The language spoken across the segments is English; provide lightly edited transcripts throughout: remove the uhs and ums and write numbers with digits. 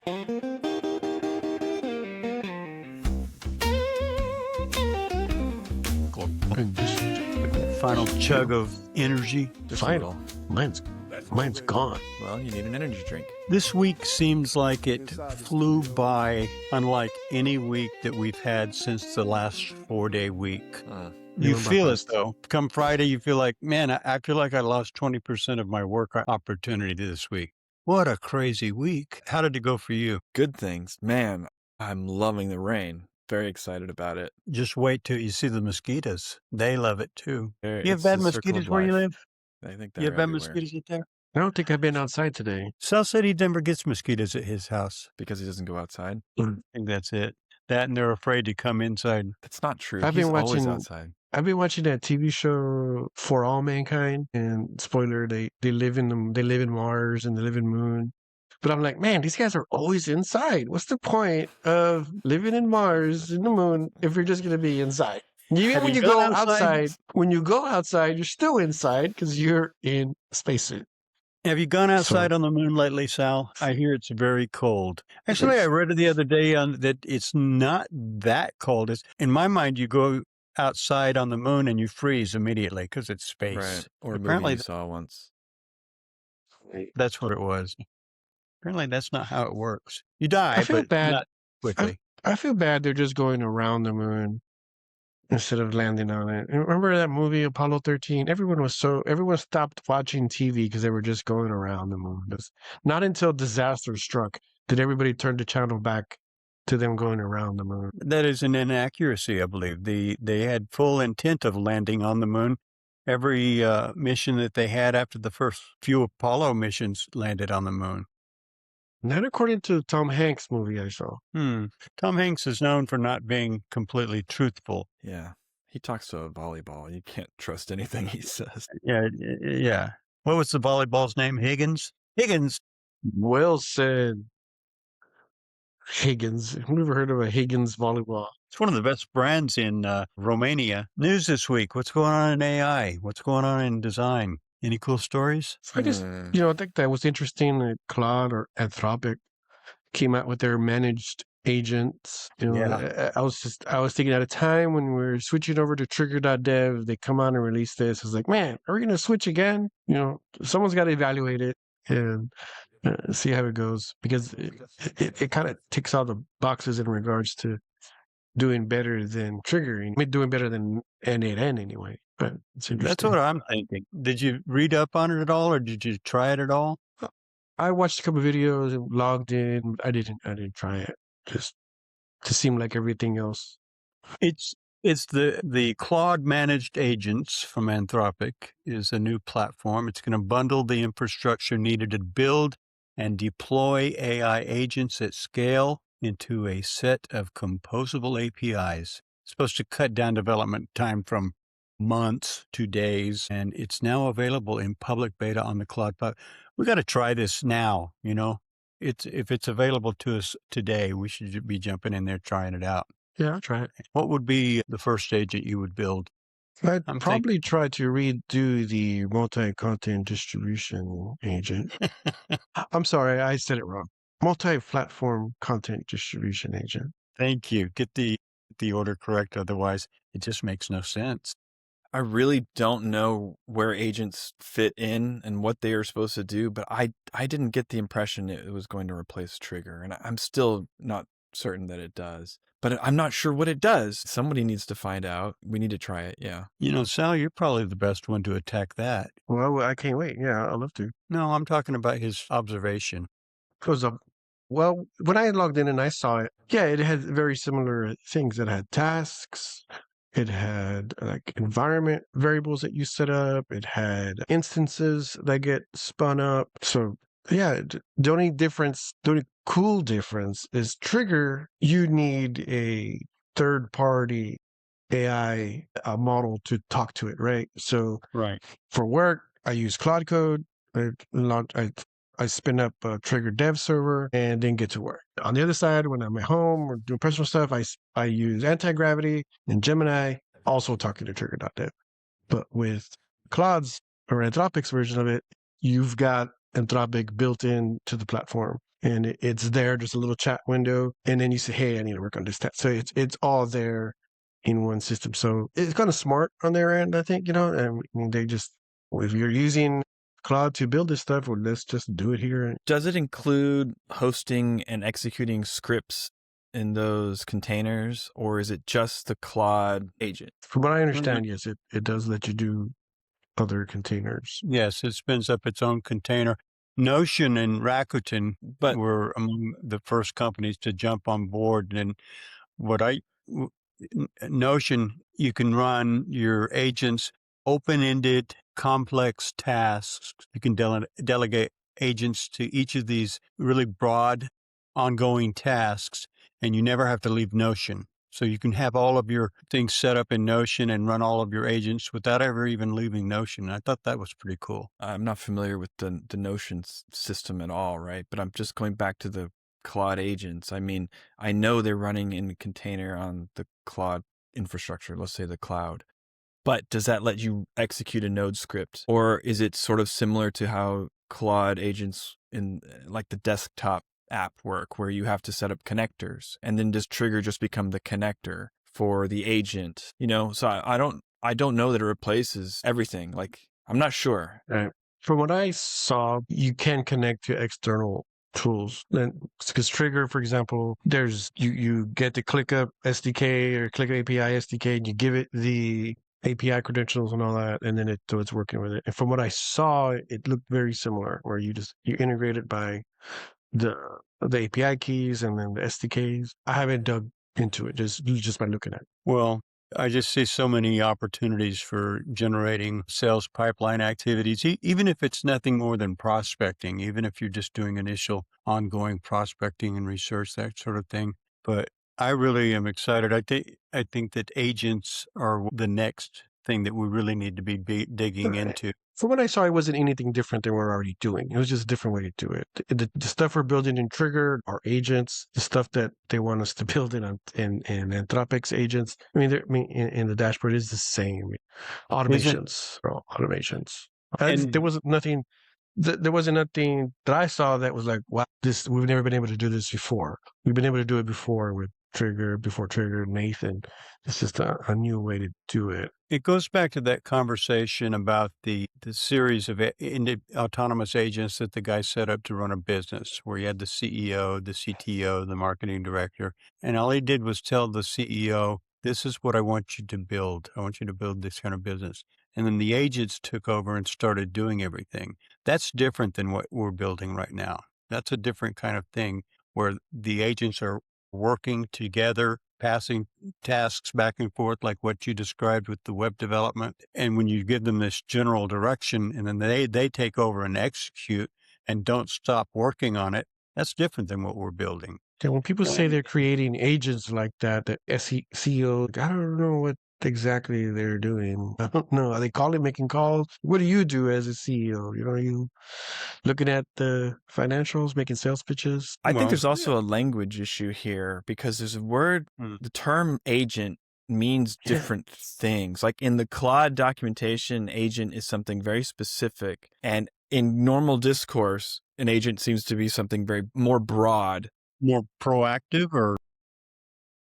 And just final chug of energy. Final. Mine's gone. Well, you need an energy drink. This week seems like it flew by, unlike any week that we've had since the last 4-day week. You feel it, though. Come Friday, you feel like, man, I feel like I lost 20% of my work opportunity this week. What a crazy week. How did it go for you? Good things. Man, I'm loving the rain. Very excited about it. Just wait till you see the mosquitoes. They love it, too. You have It's bad the circle mosquitoes of where you life. live? I think You they're have bad everywhere. mosquitoes out there? I don't think I've been outside today. Sal said he never gets mosquitoes at his house. Because he doesn't go outside. I think that's it. That and they're afraid to come inside. That's not true. I've He's been always watching- outside. I've been watching that TV show For All Mankind, and spoiler, they live in Mars and they live in Moon. But I'm like, man, these guys are always inside. What's the point of living in Mars and the Moon if you're just going to be inside? Even Have when you you go gone outside? when you go outside, you're still inside because you're in spacesuit. Have you gone outside on the moon lately, Sal? I hear it's very cold. Actually, I read it the other day that it's not that cold. In my mind, you go outside on the moon and you freeze immediately because it's space. Right. Or Apparently a movie you saw once. that's what it was. Apparently, that's not how it works. You die, I feel but bad. not quickly. I feel bad they're just going around the moon instead of landing on it. And remember that movie Apollo 13? Everyone stopped watching TV because they were just going around the moon. It's not until disaster struck did everybody turn the channel back to them going around the moon. That is an inaccuracy, I believe. They had full intent of landing on the moon. Every mission that they had after the first few Apollo missions landed on the moon. Not according to Tom Hanks' movie I saw. Tom Hanks is known for not being completely truthful. Yeah. He talks to a volleyball. You can't trust anything he says. Yeah. What was the volleyball's name? Higgins? Well said. Higgins. Who ever heard of a Higgins volleyball? It's one of the best brands in Romania. News this week. What's going on in AI? What's going on in design? Any cool stories? I just, I think that was interesting that Claude or Anthropic came out with their managed agents. I was thinking at a time when we were switching over to Trigger.dev, they come on and release this. I was like, man, are we going to switch again? Someone's got to evaluate it and see how it goes, because it kind of ticks all the boxes in regards to doing better than triggering. I mean, doing better than N8N anyway. But it's interesting. That's what I'm thinking. Did you read up on it at all, or did you try it at all? I watched a couple of videos and logged in. I didn't try it. Just to seem like everything else. It's the Claude managed agents from Anthropic is a new platform. It's going to bundle the infrastructure needed to build and deploy AI agents at scale into a set of composable APIs. It's supposed to cut down development time from months to days, and it's now available in public beta on the Claude platform. We got to try this now. If it's available to us today, we should be jumping in there trying it out. Yeah, I'll try it. What would be the first agent you would build? I'd probably try to redo the multi-content distribution agent. I'm sorry, I said it wrong. Multi-platform content distribution agent. Thank you. Get the order correct. Otherwise, it just makes no sense. I really don't know where agents fit in and what they are supposed to do, but I didn't get the impression it was going to replace Trigger, and I'm still not certain that it does. But I'm not sure what it does. Somebody needs to find out. We need to try it, yeah. Sal, you're probably the best one to attack that. Well, I can't wait. Yeah, I'd love to. No, I'm talking about his observation. Well, when I logged in and I saw it, yeah, it had very similar things. It had tasks. It had like environment variables that you set up. It had instances that get spun up. So yeah, the only cool difference is Trigger. You need a third-party AI model to talk to it, right? So right. For work, I use Claude Code. I spin up a Trigger.dev server and then get to work. On the other side, when I'm at home or doing personal stuff, I use anti-gravity and Gemini, also talking to Trigger.dev. But with Claude's or Anthropic's version of it, you've got Anthropic built in to the platform. and it's there, just a little chat window, and then you say, hey, I need to work on this task. So it's all there in one system. So it's kind of smart on their end, I think, I mean, they just, if you're using Claude to build this stuff, well, let's just do it here. Does it include hosting and executing scripts in those containers, or is it just the Claude agent? From what I understand, yes, it does let you do other containers. Yes, it spins up its own container. Notion and Rakuten were among the first companies to jump on board. And Notion, you can run your agents open-ended, complex tasks. You can delegate agents to each of these really broad, ongoing tasks, and you never have to leave Notion. So you can have all of your things set up in Notion and run all of your agents without ever even leaving Notion. I thought that was pretty cool. I'm not familiar with the Notion system at all, right? But I'm just going back to the Claude agents. I mean, I know they're running in a container on the Claude infrastructure, let's say the cloud. But does that let you execute a node script? Or is it sort of similar to how Claude agents in like the desktop app work, where you have to set up connectors, and then does Trigger just become the connector for the agent? So I don't know that it replaces everything. Like, I'm not sure. From what I saw, you can connect to external tools. Because Trigger, for example, there's you get the ClickUp SDK or ClickUp API SDK, and you give it the API credentials and all that, and then it's working with it. And from what I saw, it looked very similar, where you integrate it by the API keys and then the SDKs. I haven't dug into it just by looking at it. Well, I just see so many opportunities for generating sales pipeline activities, even if it's nothing more than prospecting, even if you're just doing initial ongoing prospecting and research, that sort of thing. But I really am excited. I think that agents are the next thing that we really need to be digging into. From what I saw, it wasn't anything different than we're already doing. It was just a different way to do it. The stuff we're building in Trigger, our agents, the stuff that they want us to build in Anthropic's agents. I mean, in the dashboard is the same. Automations. And there wasn't nothing. There wasn't nothing that I saw that was like, wow, we've never been able to do this before. We've been able to do it before with Trigger, Nathan. It's just a new way to do it. It goes back to that conversation about the series of autonomous agents that the guy set up to run a business, where he had the CEO, the CTO, the marketing director, and all he did was tell the CEO, this is what I want you to build. I want you to build this kind of business. And then the agents took over and started doing everything. That's different than what we're building right now. That's a different kind of thing, where the agents are working together, passing tasks back and forth, like what you described with the web development. And when you give them this general direction, and then they take over and execute and don't stop working on it, that's different than what we're building. Yeah, when people say they're creating agents like that, the CEO, I don't know what exactly they're doing. I don't know. Are they making calls? What do you do as a CEO? Are you looking at the financials, making sales pitches? I think there's also a language issue here, because there's a word, the term agent means different things. Like in the Claude documentation, agent is something very specific. And in normal discourse, an agent seems to be something very more broad. More proactive, or?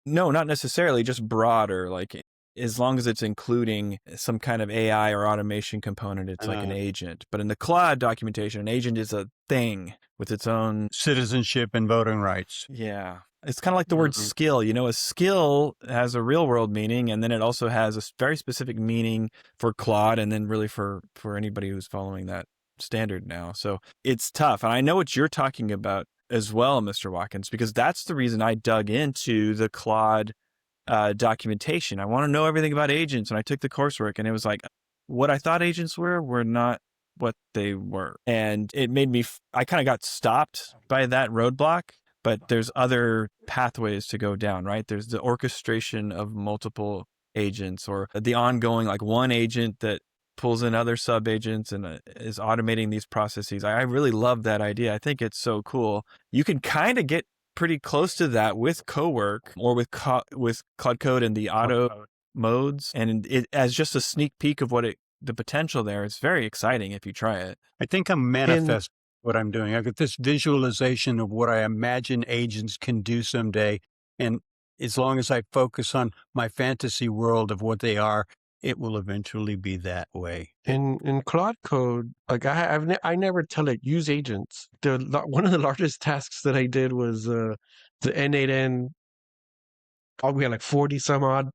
No, not necessarily, just broader. Like, as long as it's including some kind of AI or automation component, it's like an agent. But in the Claude documentation, an agent is a thing with its own citizenship and voting rights. Yeah. It's kind of like the word skill. A skill has a real world meaning, and then it also has a very specific meaning for Claude, and then really for anybody who's following that standard now. So it's tough. And I know what you're talking about as well, Mr. Watkins, because that's the reason I dug into the Claude documentation. I want to know everything about agents. And I took the coursework, and it was like, what I thought agents were not what they were. And it made me, I kind of got stopped by that roadblock, but there's other pathways to go down, right? There's the orchestration of multiple agents, or the ongoing, like one agent that pulls in other sub agents and is automating these processes. I really love that idea. I think it's so cool. You can kind of get pretty close to that with Co-work, or with Claude Code and the auto modes. And it as just a sneak peek of the potential there. It's very exciting if you try it. I think I'm manifesting what I'm doing. I've got this visualization of what I imagine agents can do someday. And as long as I focus on my fantasy world of what they are, it will eventually be that way. In Claude Code, like I never tell it use agents. One of the largest tasks that I did was the N8N. Oh, we had like 40 some odd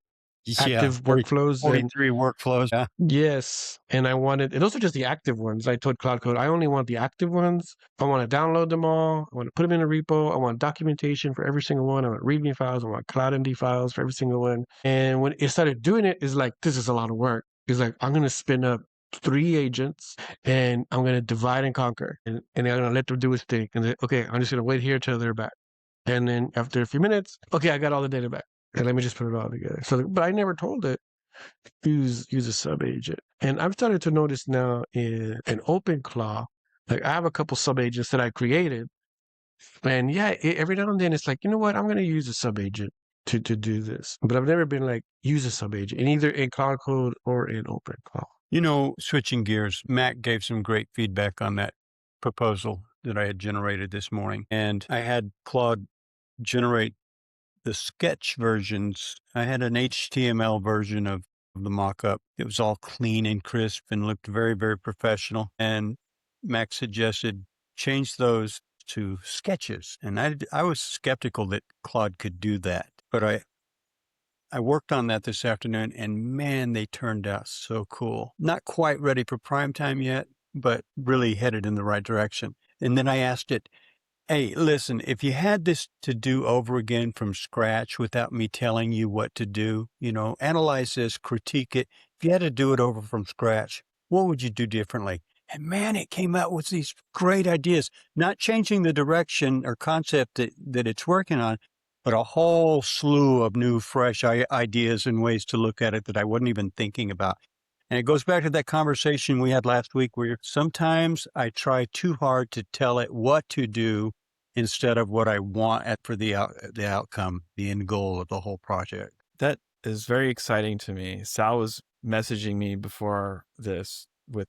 active workflows 43 workflows. Yeah. Yes. And those are just the active ones. I told Claude Code, I only want the active ones. I want to download them all. I want to put them in a repo. I want documentation for every single one. I want README files. I want CloudMD files for every single one. And when it started doing it, it's like, this is a lot of work. It's like, I'm going to spin up 3 agents and I'm going to divide and conquer. And I'm going to let them do its thing. And then, okay, I'm just going to wait here till they're back. And then after a few minutes, okay, I got all the data back. And let me just put it all together. So, but I never told it use a sub agent. And I've started to notice now in OpenClaw, like I have a couple sub agents that I created. And yeah, every now and then it's like, you know what, I'm going to use a sub agent to do this. But I've never been like, use a sub agent, in either in Claude Code or in OpenClaw. You know, switching gears, Mac gave some great feedback on that proposal that I had generated this morning. And I had Claude generate the sketch versions. I had an HTML version of the mock-up. It was all clean and crisp and looked very, very professional. And Mac suggested change those to sketches. And I was skeptical that Claude could do that. But I worked on that this afternoon, and man, they turned out so cool. Not quite ready for prime time yet, but really headed in the right direction. And then I asked it, hey, listen, if you had this to do over again from scratch without me telling you what to do, analyze this, critique it. If you had to do it over from scratch, what would you do differently? And man, it came out with these great ideas, not changing the direction or concept that it's working on, but a whole slew of new, fresh ideas and ways to look at it that I wasn't even thinking about. And it goes back to that conversation we had last week where sometimes I try too hard to tell it what to do instead of what I want for the outcome, the end goal of the whole project. That is very exciting to me. Sal was messaging me before this with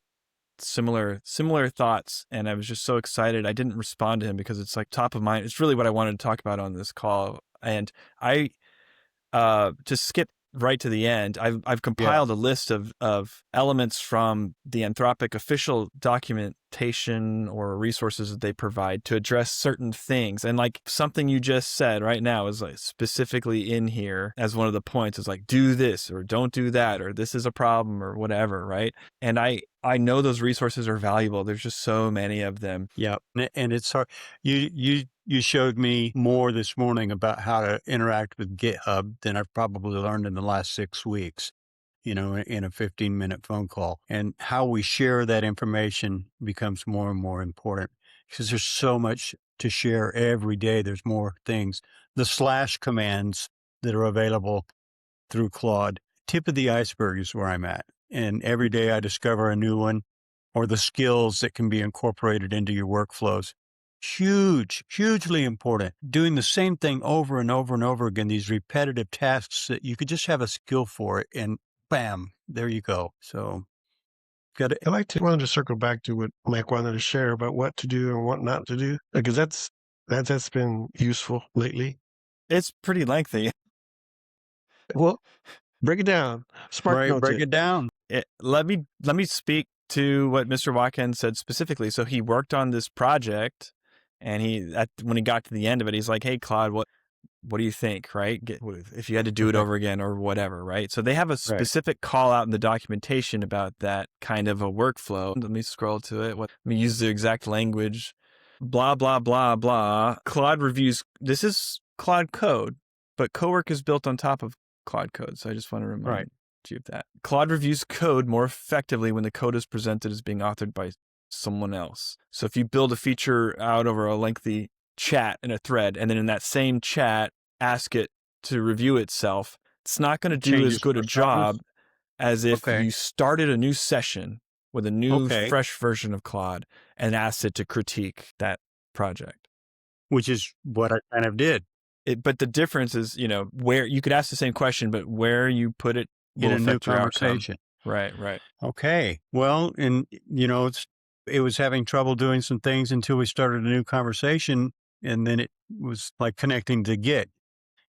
similar thoughts, and I was just so excited. I didn't respond to him because it's like top of mind. It's really what I wanted to talk about on this call. And I to skip right to the end, I've compiled a list of elements from the Anthropic official documentation or resources that they provide to address certain things. And like something you just said right now is like specifically in here as one of the points is like, do this or don't do that, or this is a problem or whatever, right? And I know those resources are valuable. There's just so many of them. Yeah. And it's hard. You showed me more this morning about how to interact with GitHub than I've probably learned in the last 6 weeks, in a 15-minute phone call. And how we share that information becomes more and more important because there's so much to share every day. There's more things. The slash commands that are available through Claude, tip of the iceberg is where I'm at. And every day I discover a new one, or the skills that can be incorporated into your workflows. Hugely important. Doing the same thing over and over and over again, these repetitive tasks that you could just have a skill for it and bam, there you go. So wanted to circle back to what Mike wanted to share about what to do and what not to do, because that's been useful lately. It's pretty lengthy. Well, break it down. Break it down. Let me speak to what Mr. Watkins said specifically. So he worked on this project, and when he got to the end of it, he's like, "Hey, Claude, what do you think? Right? If you had to do it over again or whatever, right?" So they have a specific call out in the documentation about that kind of a workflow. Let me scroll to it. Let me use the exact language. Blah blah blah blah. Claude reviews. This is Claude Code, but Co-work is built on top of Claude Code. So I just want to remind you of that. Claude reviews code more effectively when the code is presented as being authored by someone else. So if you build a feature out over a lengthy chat in a thread, and then in that same chat, ask it to review itself, it's not going to do as good a job as if you started a new session with a new fresh version of Claude and asked it to critique that project. Which is what I kind of did. But the difference is, where you could ask the same question, but where you put it will in a new affect your conversation. Right. Okay. Well, and it's It was having trouble doing some things until we started a new conversation, and then it was like connecting to Git.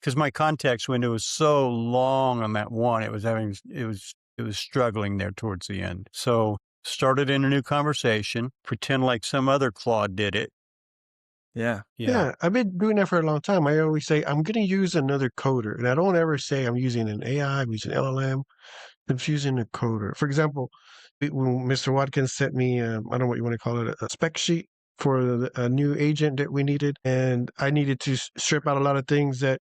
Because my context window was so long on that one, it was struggling there towards the end. So started in a new conversation, pretend like some other Claude did it. Yeah. Yeah, I've been doing that for a long time. I always say I'm going to use another coder, and I don't ever say I'm using an AI, I'm using LLM. I'm using a coder. For example, when Mr. Watkins sent me, I don't know what you want to call it, a spec sheet for a new agent that we needed, and I needed to strip out a lot of things that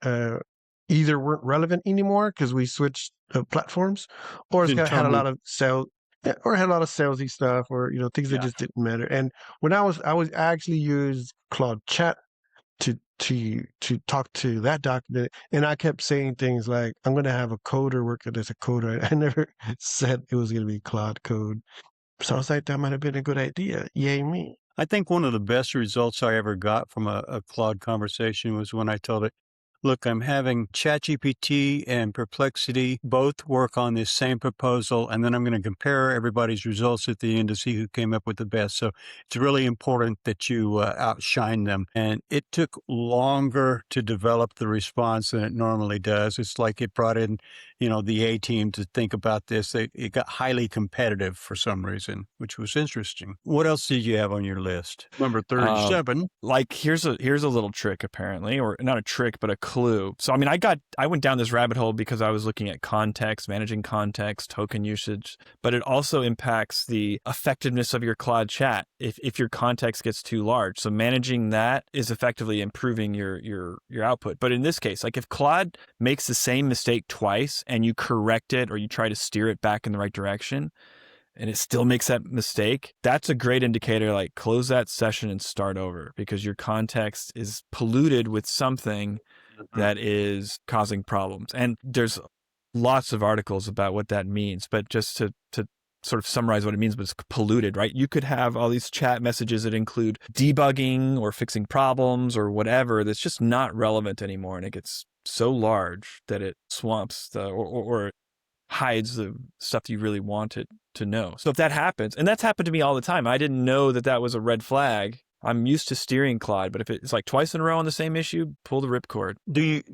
either weren't relevant anymore because we switched platforms, or had a lot of sales. Yeah, or had a lot of salesy stuff, or things that just didn't matter. And when I was actually used Claude Chat to talk to that document, and I kept saying things like, I'm going to have a coder work as a coder. I never said it was going to be Claude Code. So I was like, that might have been a good idea. Yay me. I think one of the best results I ever got from a Claude conversation was when I told it, look, I'm having ChatGPT and Perplexity both work on this same proposal, and then I'm going to compare everybody's results at the end to see who came up with the best. So it's really important that you outshine them. And it took longer to develop the response than it normally does. It's like it brought in, the A team to think about this. It got highly competitive for some reason, which was interesting. What else did you have on your list? Number 37. Like here's a little trick apparently, or not a trick, but a clue. So, I mean, I went down this rabbit hole because I was looking at context, managing context, token usage, but it also impacts the effectiveness of your Claude chat if your context gets too large. So managing that is effectively improving your output. But in this case, like if Claude makes the same mistake twice and you correct it or you try to steer it back in the right direction, and it still makes that mistake, that's a great indicator, like close that session and start over because your context is polluted with something that is causing problems. And there's lots of articles about what that means, but just to sort of summarize what it means, but it's polluted, right? You could have all these chat messages that include debugging or fixing problems or whatever that's just not relevant anymore. And it gets so large that it swamps or hides the stuff you really wanted to know. So if that happens, and that's happened to me all the time, I didn't know that was a red flag. I'm used to steering Claude, but if it's like twice in a row on the same issue, pull the ripcord.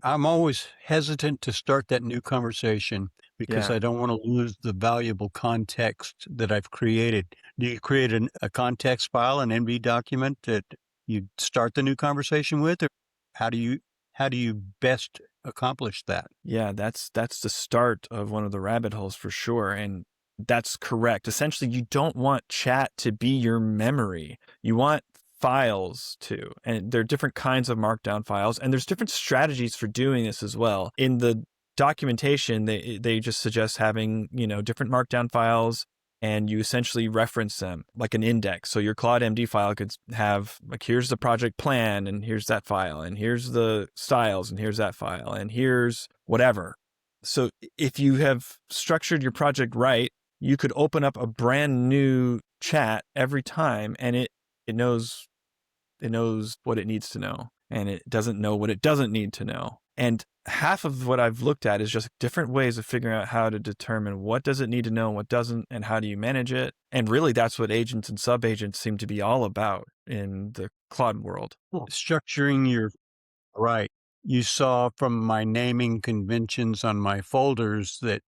I'm always hesitant to start that new conversation because I don't want to lose the valuable context that I've created. Do you create a context file, an NV document that you start the new conversation with, or how do you best accomplish that? Yeah, that's the start of one of the rabbit holes for sure. And that's correct. Essentially, you don't want chat to be your memory. You want files too. And there are different kinds of markdown files, and there's different strategies for doing this as well. In the documentation, they just suggest having, different markdown files, and you essentially reference them like an index. So your Claude MD file could have like, here's the project plan, and here's that file, and here's the styles, and here's that file, and here's whatever. So if you have structured your project right, you could open up a brand new chat every time, and it knows what it needs to know, and it doesn't know what it doesn't need to know. And half of what I've looked at is just different ways of figuring out how to determine what does it need to know and what doesn't, and how do you manage it. And really, that's what agents and sub-agents seem to be all about in the Claude world. Structuring right. You saw from my naming conventions on my folders that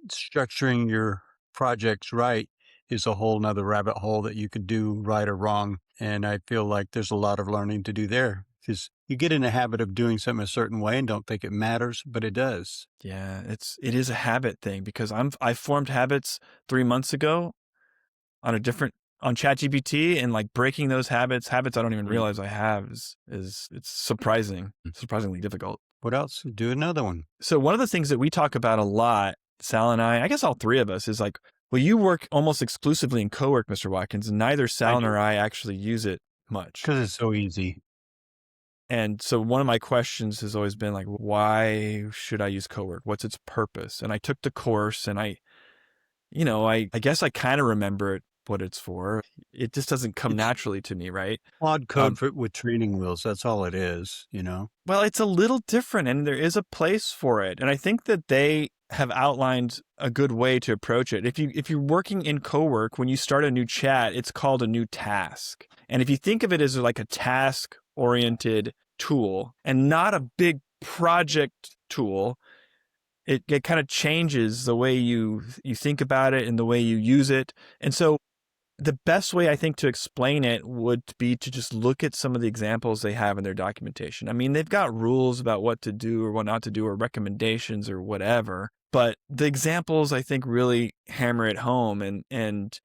structuring your projects right is a whole nother rabbit hole that you could do right or wrong. And I feel like there's a lot of learning to do there because you get in a habit of doing something a certain way and don't think it matters, but it does. Yeah, it is a habit thing because I formed habits 3 months ago on ChatGPT, and like breaking those habits I don't even realize I have it's surprisingly difficult. What else? Do another one. So one of the things that we talk about a lot, Sal and I guess all three of us, is like, well, you work almost exclusively in Co-work, Mr. Watkins, and neither Sal nor I actually use it much. Because it's so easy. And so one of my questions has always been like, why should I use Co-work? What's its purpose? And I took the course, and I guess I kind of remember what it's for. It just doesn't come naturally to me, right? Claude Code with training wheels. That's all it is, Well, it's a little different, and there is a place for it. And I think that they have outlined a good way to approach it. If you're working in Co-work, when you start a new chat, it's called a new task. And if you think of it as like a task-oriented tool and not a big project tool, it kind of changes the way you think about it and the way you use it. And so the best way I think to explain it would be to just look at some of the examples they have in their documentation. I mean, they've got rules about what to do or what not to do or recommendations or whatever, but the examples I think really hammer it home and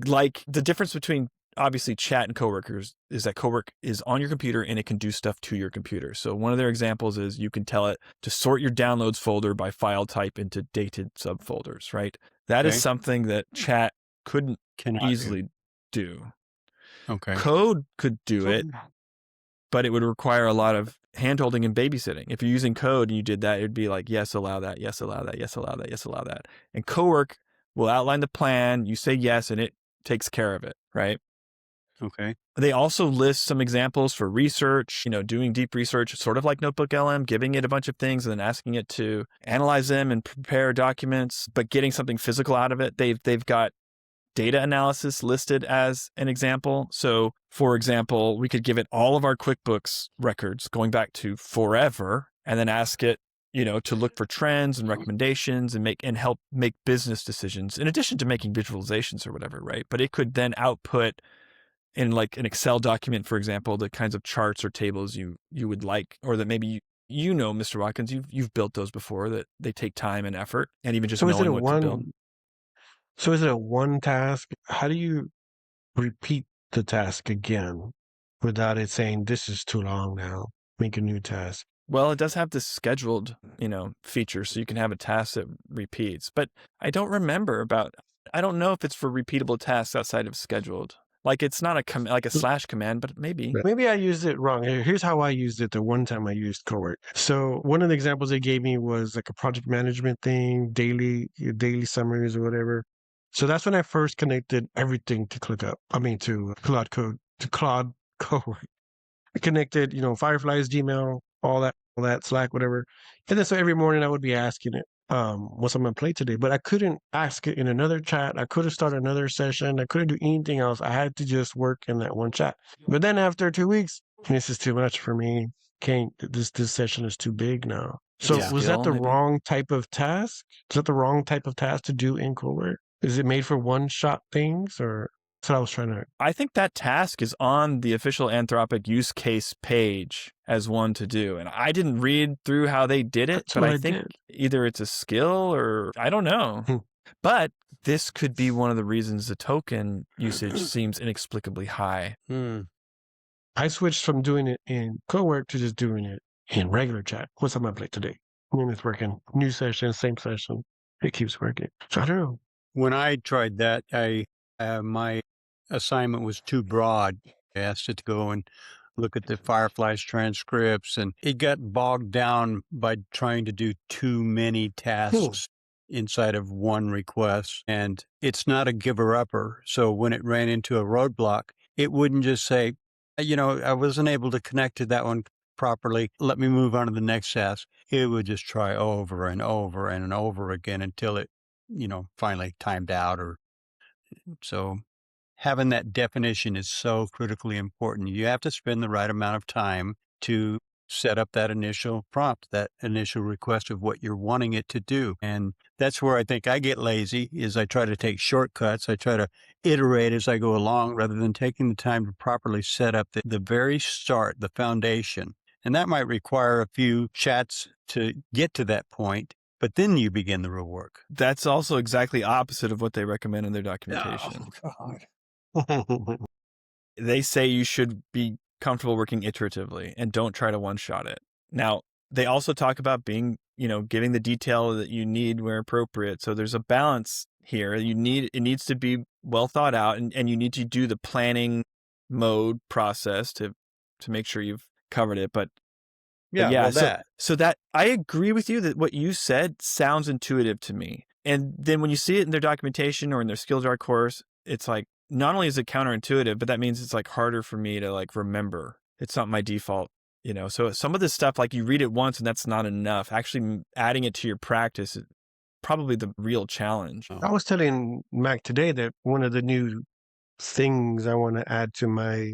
like the difference between obviously chat and coworkers is that cowork is on your computer and it can do stuff to your computer. So one of their examples is you can tell it to sort your downloads folder by file type into dated subfolders, right? That is something that chat couldn't easily do. Okay. Code could do it, but it would require a lot of handholding and babysitting. If you're using code and you did that, it'd be like, yes, allow that, yes, allow that, yes, allow that, yes, allow that. And cowork will outline the plan, you say yes, and it takes care of it, right? Okay. They also list some examples for research, doing deep research, sort of like Notebook LM, giving it a bunch of things and then asking it to analyze them and prepare documents, but getting something physical out of it. They've got data analysis listed as an example. So, for example, we could give it all of our QuickBooks records going back to forever and then ask it, to look for trends and recommendations and help make business decisions in addition to making visualizations or whatever, right? But it could then output in like an Excel document, for example, the kinds of charts or tables you would like, or that maybe Mr. Watkins, you've built those before, that they take time and effort and even just knowing what to build. So is it a one task? How do you repeat the task again without it saying this is too long now? Make a new task. Well, it does have this scheduled, feature, so you can have a task that repeats. But I don't know if it's for repeatable tasks outside of scheduled. Like it's not a slash command, but maybe. Maybe I used it wrong. Here's how I used it the one time I used Co-work. So one of the examples they gave me was like a project management thing, daily summaries or whatever. So that's when I first connected everything to ClickUp. To Claude Code, to Claude Co-work. I connected, Fireflies, Gmail, all that, Slack, whatever. And then so every morning I would be asking it, what's on my plate today? But I couldn't ask it in another chat. I couldn't start another session. I couldn't do anything else. I had to just work in that one chat. But then after 2 weeks, this is too much for me. This session is too big now. So was that the wrong type of task? Is that the wrong type of task to do in Co-work? Is it made for one-shot things, or that's what I was trying to... I think that task is on the official Anthropic use case page as one to do. And I didn't read through how they did it, but I think either it's a skill or I don't know. But this could be one of the reasons the token usage seems inexplicably high. I switched from doing it in Co-work to just doing it in regular chat. What's on my plate today? And it's working. New session, same session. It keeps working. So I don't know. When I tried that, my assignment was too broad. I asked it to go and look at the Fireflies transcripts, and it got bogged down by trying to do too many tasks inside of one request. And it's not a giver-upper. So when it ran into a roadblock, it wouldn't just say, I wasn't able to connect to that one properly. Let me move on to the next task. It would just try over and over and over again until it, finally timed out. So having that definition is so critically important. You have to spend the right amount of time to set up that initial prompt, that initial request of what you're wanting it to do. And that's where I think I get lazy, is I try to take shortcuts. I try to iterate as I go along rather than taking the time to properly set up the very start, the foundation. And that might require a few chats to get to that point, but then you begin the real work. That's also exactly opposite of what they recommend in their documentation. Oh, God. They say you should be comfortable working iteratively and don't try to one-shot it. Now, they also talk about being, giving the detail that you need where appropriate. So there's a balance here. It needs to be well thought out, and you need to do the planning mode process to make sure you've covered it. But so that I agree with you that what you said sounds intuitive to me. And then when you see it in their documentation or in their SkillJar course, it's like, not only is it counterintuitive, but that means it's like harder for me to like remember. It's not my default So some of this stuff, like you read it once and that's not enough. Actually adding it to your practice is probably the real challenge. I was telling Mac today that one of the new things I want to add to my,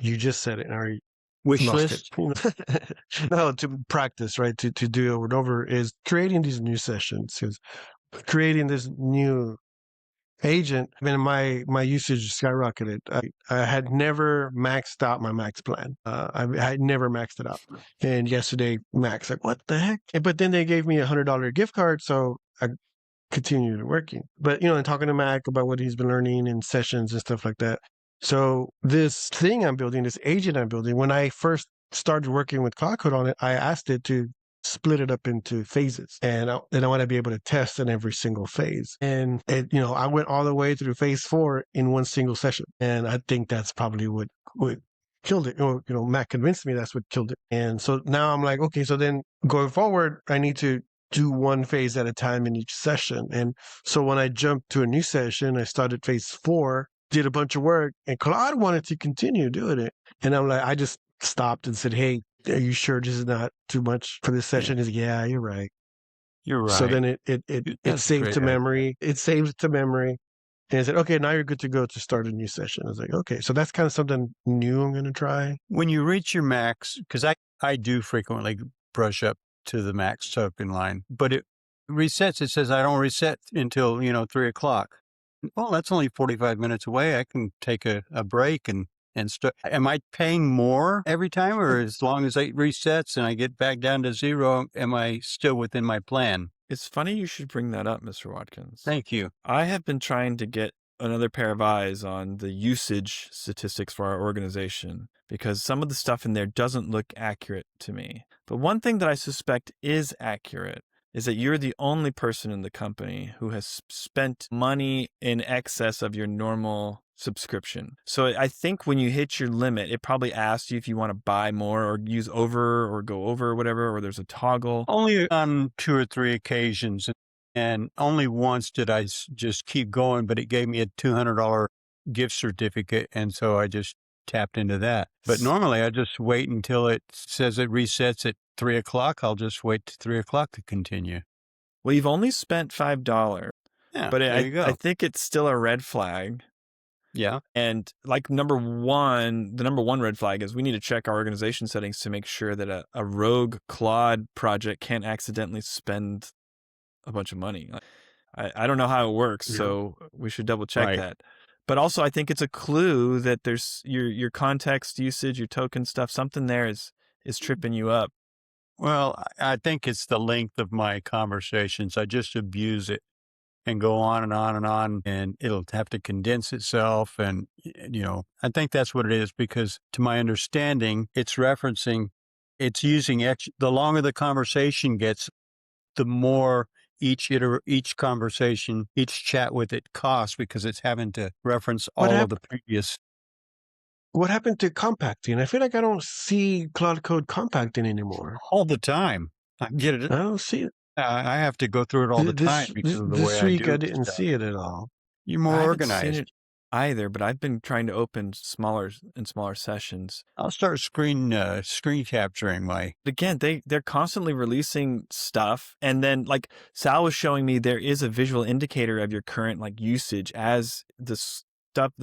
you just said it, and I Wish lost list? it. No, to practice, right? To do over and over is creating these new sessions, is creating this new agent. I mean, my usage skyrocketed. I had never maxed out my max plan. I had never maxed it out. And yesterday, Max like, what the heck? But then they gave me $100 gift card, so I continued working. But and talking to Mac about what he's been learning in sessions and stuff like that. So this thing I'm building, this agent I'm building, when I first started working with Claude Code on it, I asked it to split it up into phases, and I want to be able to test in every single phase. And I went all the way through phase 4 in one single session, and I think that's probably what killed it. Mac convinced me that's what killed it. And so now I'm like, okay, so then going forward, I need to do one phase at a time in each session. And so when I jumped to a new session, I started phase 4, did a bunch of work, and Claude wanted to continue doing it. And I'm like, I just stopped and said, hey, are you sure this is not too much for this session? He's like, yeah, you're right. You're right. So then it saved to memory. It saves to memory. And I said, okay, now you're good to go to start a new session. I was like, okay, so that's kind of something new I'm going to try. When you reach your max, because I do frequently brush up to the max token line, but it resets. It says I don't reset until 3 o'clock. Well, that's only 45 minutes away. I can take a break and start. Am I paying more every time, or as long as it resets and I get back down to 0, am I still within my plan? It's funny you should bring that up, Mr. Watkins. Thank you. I have been trying to get another pair of eyes on the usage statistics for our organization because some of the stuff in there doesn't look accurate to me. But one thing that I suspect is accurate is that you're the only person in the company who has spent money in excess of your normal subscription. So I think when you hit your limit, it probably asks you if you want to buy more or use over or go over or whatever, or there's a toggle. Only on 2 or 3 occasions. And only once did I just keep going, but it gave me a $200 gift certificate. And so I just tapped into that. But normally I just wait until it says it resets at 3 o'clock. I'll just wait to 3 o'clock to continue. Well, you've only spent $5. Yeah, but there you go. I think it's still a red flag. Yeah. And like the number one red flag is we need to check our organization settings to make sure that a rogue Claude project can't accidentally spend a bunch of money. I don't know how it works, so we should double check that. But also I think it's a clue that there's your context usage, your token stuff, something there is tripping you up. Well, I think it's the length of my conversations. I just abuse it and go on and on and on, and it'll have to condense itself. And, I think that's what it is, because to my understanding, it's using the longer the conversation gets, the more each conversation, each chat with it costs, because it's having to reference all of the previous. What happened to compacting? I feel like I don't see Claude Code compacting anymore. All the time. I get it. I don't see it. I have to go through it all the time because of the way this week I do I didn't stuff. see it at all. You're more organized. I haven't seen it either, but I've been trying to open smaller sessions. I'll start screen capturing my. Again, they're constantly releasing stuff, and then like Sal was showing me, there is a visual indicator of your current usage as the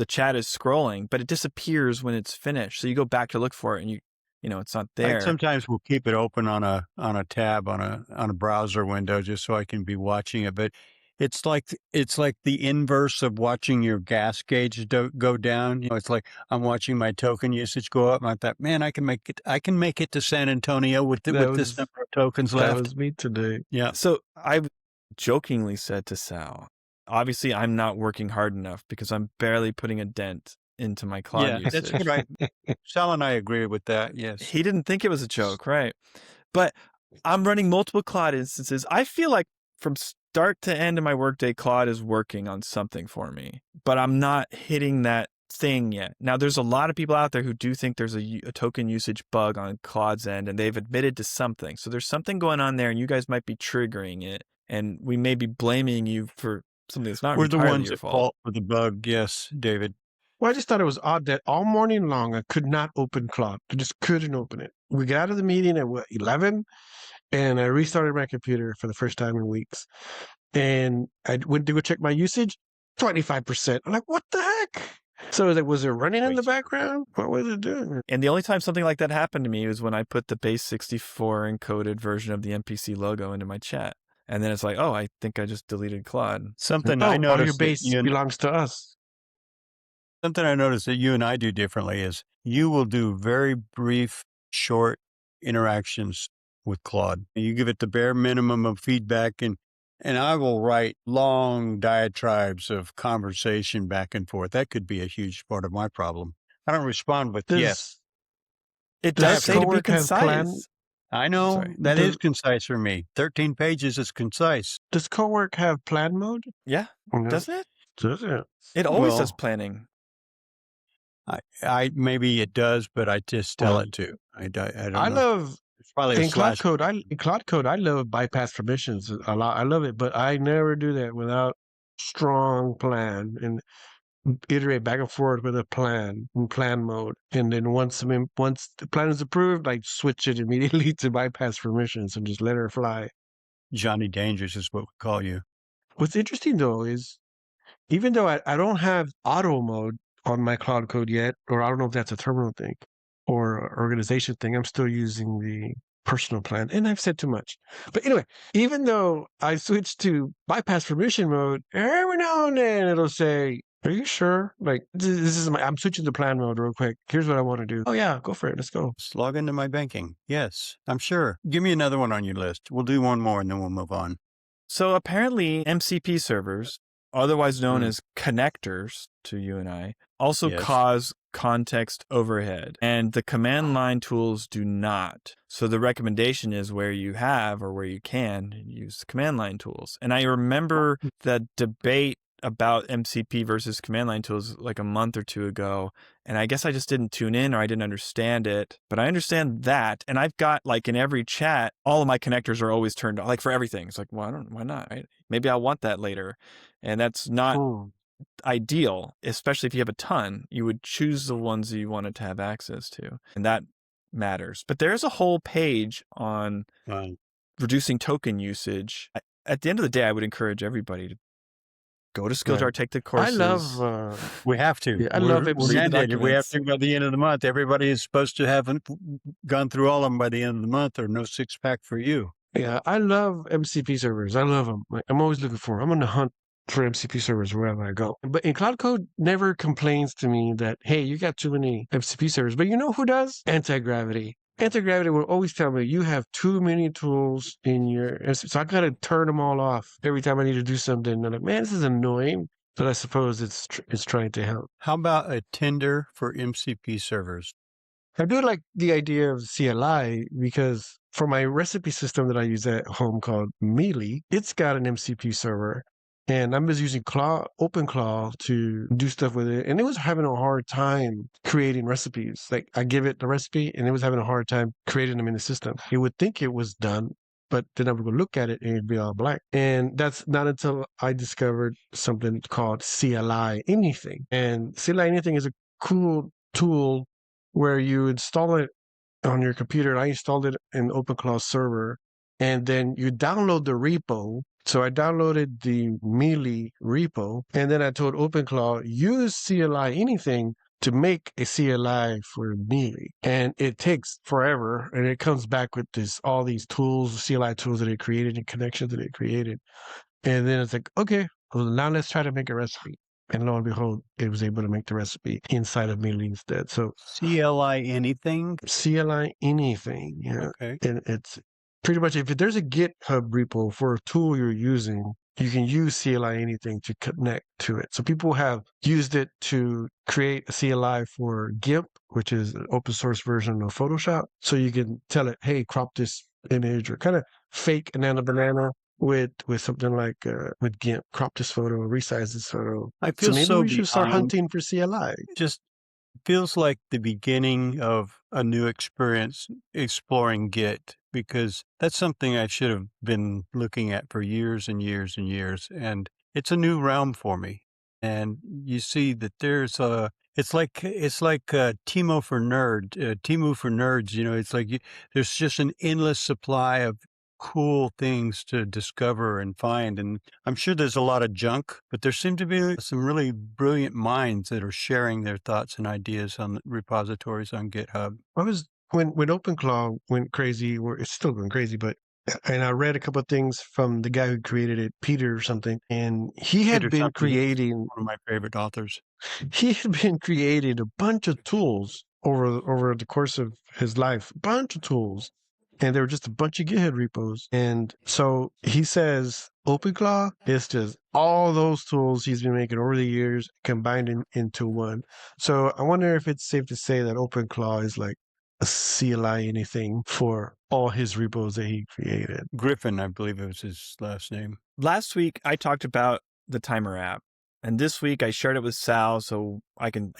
chat is scrolling, but it disappears when it's finished. So you go back to look for it, and it's not there. Sometimes we'll keep it open on a tab on a browser window just so I can be watching it. But it's like the inverse of watching your gas gauge go down. It's like I'm watching my token usage go up. And I thought, man, I can make it to San Antonio with this number of tokens left. That was me today. Yeah. So I jokingly said to Sal, obviously I'm not working hard enough because I'm barely putting a dent into my Claude usage. That's right. Sal and I agree with that. Yes. He didn't think it was a joke, right? But I'm running multiple Claude instances. I feel like from start to end of my workday, Claude is working on something for me, but I'm not hitting that thing yet. Now, there's a lot of people out there who do think there's a token usage bug on Claude's end, and they've admitted to something. So there's something going on there, and you guys might be triggering it, and we may be blaming you for something that's not We're the entirely ones your at fault. fault for the bug. Yes, David. Well, I just thought it was odd that all morning long I could not open Claude. I just couldn't open it. We got out of the meeting at 11, and I restarted my computer for the first time in weeks. And I went to go check my usage, 25%. I'm like, what the heck? So I was like, was it running in the background? What was it doing? And the only time something like that happened to me was when I put the base 64 encoded version of the MPC logo into my chat. And then it's like, oh, I think I just deleted Claude. Something Oh, I all your noticed base belongs to us. something I noticed that you and I do differently is you will do very brief, short interactions with Claude. You give it the bare minimum of feedback, and I will write long diatribes of conversation back and forth. That could be a huge part of my problem. I don't respond with yes. It Does does say to be Co-work have plan? concise. I know Sorry. that is concise for me. 13 pages is concise. Does Co-work have plan mode? Yeah, No. doesn't it? Does it? It always Well, does planning. I maybe it does, but I just tell it to. I don't I know. love It's probably a in Claude slash. Code. In Claude Code, I love bypass permissions a lot. I love it, but I never do that without strong plan and iterate back and forth with a plan in plan mode. And then once the plan is approved, I switch it immediately to bypass permissions and just let her fly. Johnny Dangerous is what we call you. What's interesting though is even though I don't have auto mode on my Claude Code yet, or I don't know if that's a terminal thing or organization thing, I'm still using the personal plan, and I've said too much. But anyway, even though I switched to bypass permission mode, every now and then it'll say, "Are you sure? Like I'm switching to plan mode real quick. Here's what I want to do." Oh yeah, go for it. Let's go. Let's log into my banking. Yes, I'm sure. Give me another one on your list. We'll do one more and then we'll move on. So apparently MCP servers, otherwise known as connectors to you and I, also cause context overhead, and the command line tools do not. So the recommendation is where you have or where you can use the command line tools. And I remember the debate about MCP versus command line tools like a month or two ago. And I guess I just didn't tune in or I didn't understand it, but I understand that. And I've got like in every chat, all of my connectors are always turned on, like for everything. It's like, well, why not? Right? Maybe I want that later. And that's not ideal, especially if you have a ton. You would choose the ones that you wanted to have access to. And that matters. But there's a whole page on reducing token usage. At the end of the day, I would encourage everybody to go to SkillJar, take the courses. I love. We have to. Yeah, I love it. We're mandated. We have to by the end of the month. Everybody is supposed to have gone through all of them by the end of the month, or no six-pack for you. Yeah, I love MCP servers. I love them. Like, I'm always looking for them. I'm on the hunt for MCP servers wherever I go. But in Claude Code never complains to me that, hey, you got too many MCP servers. But you know who does? Anti-gravity. Anti-gravity will always tell me you have too many tools in your... So I got to turn them all off every time I need to do something. I'm like, man, this is annoying. But I suppose it's trying to help. How about a tender for MCP servers? I do like the idea of CLI because for my recipe system that I use at home called Mealy, it's got an MCP server. And I'm just using OpenClaw to do stuff with it. And it was having a hard time creating recipes. Like I give it the recipe and it was having a hard time creating them in the system. It would think it was done, but then I would go look at it and it'd be all blank. And that's not until I discovered something called CLI Anything. And CLI Anything is a cool tool where you install it on your computer. I installed it in OpenClaw server, and then you download the repo. So I downloaded the Mealy repo, and then I told OpenClaw, use CLI Anything to make a CLI for Mealy. And it takes forever, and it comes back with all these tools, CLI tools that it created and connections that it created. And then it's like, okay, well, now let's try to make a recipe. And lo and behold, it was able to make the recipe inside of Mealy instead. So CLI Anything? CLI Anything, yeah. Okay. And it's pretty much, if there's a GitHub repo for a tool you're using, you can use CLI Anything to connect to it. So people have used it to create a CLI for GIMP, which is an open source version of Photoshop. So you can tell it, hey, crop this image, or kind of fake banana with something like with GIMP, crop this photo, resize this photo. I feel so maybe we should start hunting for CLI. Just feels like the beginning of a new experience exploring Git, because that's something I should have been looking at for years and years and years. And it's a new realm for me. And you see that there's It's like Timo for Temu for nerds. It's like there's just an endless supply of cool things to discover and find. And I'm sure there's a lot of junk, but there seem to be some really brilliant minds that are sharing their thoughts and ideas on repositories on GitHub. When OpenClaw went crazy, or it's still going crazy, and I read a couple of things from the guy who created it, Peter or something, and he had Peter been something, he's creating one of my favorite authors. he had been creating a bunch of tools over the course of his life, a bunch of tools, and they were just a bunch of GitHub repos. And so he says OpenClaw is just all those tools he's been making over the years combined into one. So I wonder if it's safe to say that OpenClaw is like a CLI anything for all his repos that he created. Griffin, I believe it was his last name. Last week, I talked about the timer app. And this week I shared it with Sal so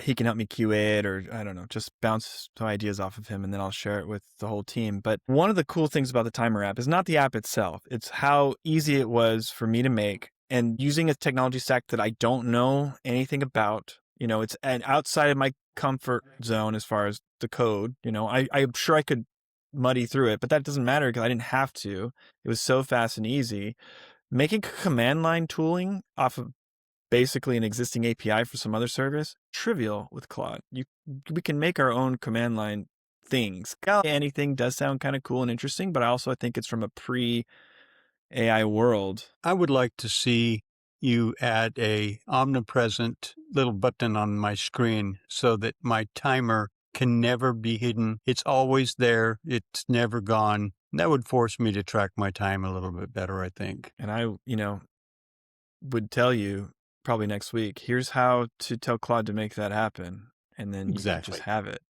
he can help me QA it, or I don't know, just bounce some ideas off of him, and then I'll share it with the whole team. But one of the cool things about the timer app is not the app itself. It's how easy it was for me to make, and using a technology stack that I don't know anything about. It's outside of my comfort zone as far as the code. I'm sure I could muddy through it, but that doesn't matter because I didn't have to. It was so fast and easy. Making command line tooling off of basically an existing API for some other service, trivial with Claude. We can make our own command line things. CLI Anything does sound kind of cool and interesting, but I think it's from a pre-AI world. I would like to see you add a omnipresent little button on my screen so that my timer can never be hidden. It's always there. It's never gone. That would force me to track my time a little bit better, I think. And I, would tell you probably next week, here's how to tell Claude to make that happen. And then you can just have it.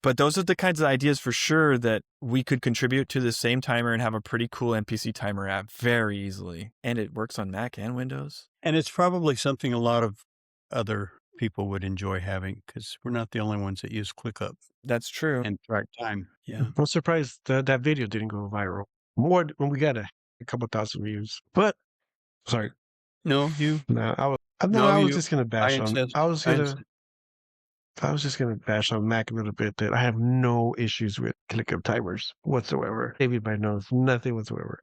But those are the kinds of ideas for sure that we could contribute to the same timer and have a pretty cool NPC timer app very easily. And it works on Mac and Windows. And it's probably something a lot of other people would enjoy having, because we're not the only ones that use ClickUp. That's true. And track time. Yeah. I'm surprised that video didn't go viral. More when we got a couple thousand views. But sorry. No, you. No, I was just gonna bash on. I was just gonna bash on Mac a little bit that I have no issues with ClickUp timers whatsoever. Everybody knows nothing whatsoever.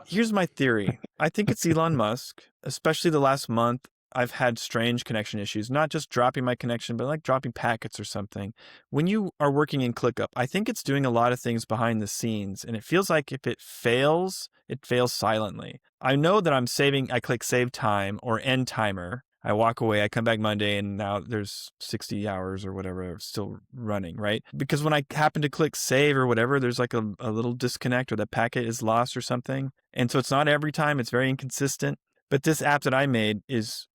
Here's my theory. I think it's Elon Musk, especially the last month. I've had strange connection issues, not just dropping my connection, but like dropping packets or something. When you are working in ClickUp, I think it's doing a lot of things behind the scenes, and it feels like if it fails silently. I know that I click save time or end timer. I walk away, I come back Monday, and now there's 60 hours or whatever still running, right? Because when I happen to click save or whatever, there's like a little disconnect, or the packet is lost or something. And so it's not every time, it's very inconsistent. But this app that I made is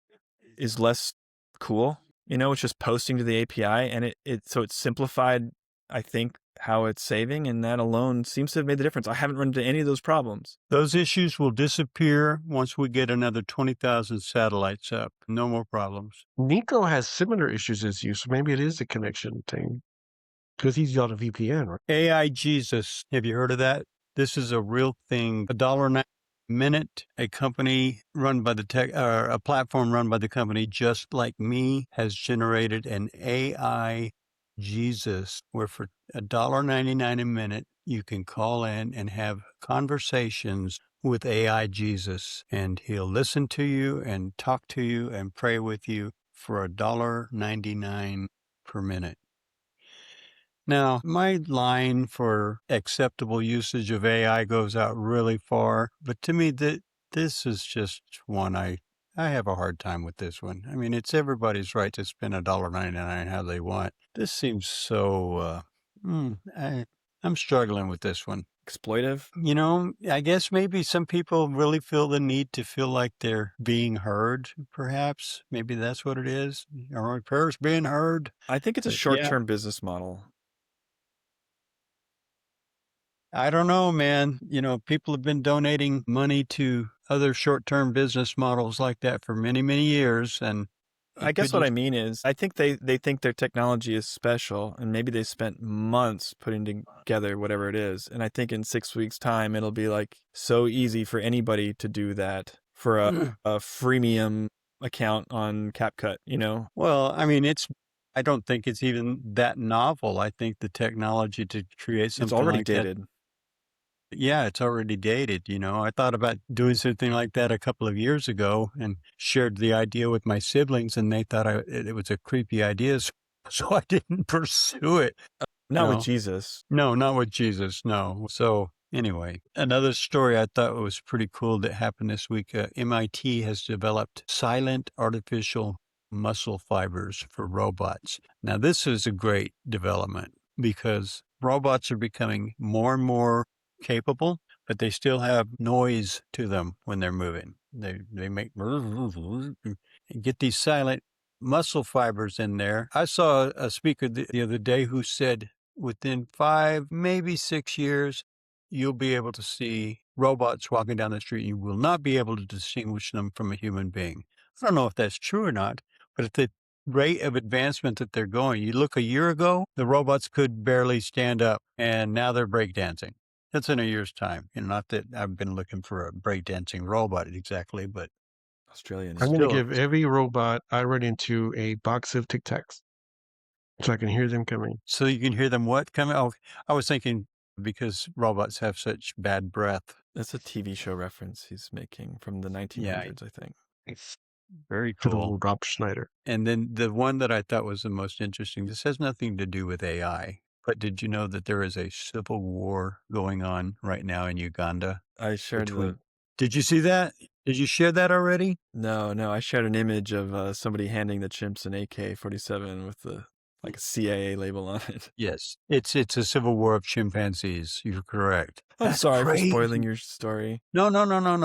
less cool. It's just posting to the API, and so it's simplified, I think, how it's saving, and that alone seems to have made the difference. I haven't run into any of those problems. Those issues will disappear once we get another 20,000 satellites up. No more problems. Nico has similar issues as you, so maybe it is a connection thing, because he's got a VPN, right? AI Jesus, have you heard of that? This is a real thing. $1.90 a minute. A company run by a platform run by the company Just Like Me has generated an AI Jesus, where for $1.99 a minute, you can call in and have conversations with AI Jesus, and he'll listen to you and talk to you and pray with you for $1.99 per minute. Now, my line for acceptable usage of AI goes out really far, but to me, this is just one I have a hard time with this one. I mean, it's everybody's right to spend $1.99 how they want. This seems so, I'm struggling with this one. Exploitive? I guess maybe some people really feel the need to feel like they're being heard, perhaps. Maybe that's what it is. Are my prayers being heard? I think it's a short-term business model. I don't know, man. People have been donating money to other short-term business models like that for many, many years. And I guess what I mean is, I think they think their technology is special, and maybe they spent months putting together whatever it is. And I think in 6 weeks' time, it'll be like so easy for anybody to do that for a freemium account on CapCut, Well, I mean, I don't think it's even that novel. I think the technology to create something It's already like that, dated. yeah, it's already dated. I thought about doing something like that a couple of years ago and shared the idea with my siblings, and they thought it was a creepy idea, so I didn't pursue it. Not with Jesus. No, not with Jesus, no. So anyway, another story I thought was pretty cool that happened this week. MIT has developed silent artificial muscle fibers for robots. Now, this is a great development because robots are becoming more and more capable, but they still have noise to them when they're moving. They make get these silent muscle fibers in there. I saw a speaker the other day who said within 5, maybe 6 years, you'll be able to see robots walking down the street. You will not be able to distinguish them from a human being. I don't know if that's true or not, but at the rate of advancement that they're going, you look a year ago, the robots could barely stand up, and now they're breakdancing. That's in a year's time. Not that I've been looking for a breakdancing robot exactly, but Australian. I'm going to still, give every robot I run into a box of Tic Tacs so I can hear them coming. so you can hear them what coming? Oh, I was thinking because robots have such bad breath. That's a TV show reference he's making from the 1900s, I think. Very Good cool. old Rob Schneider. And then the one that I thought was the most interesting, this has nothing to do with AI, but did you know that there is a civil war going on right now in Uganda? I shared Did you see that? Did you share that already? No, I shared an image of somebody handing the chimps an AK-47 with like a CIA label on it. Yes. It's a civil war of chimpanzees. You're correct. I'm That's sorry crazy. for spoiling your story. No.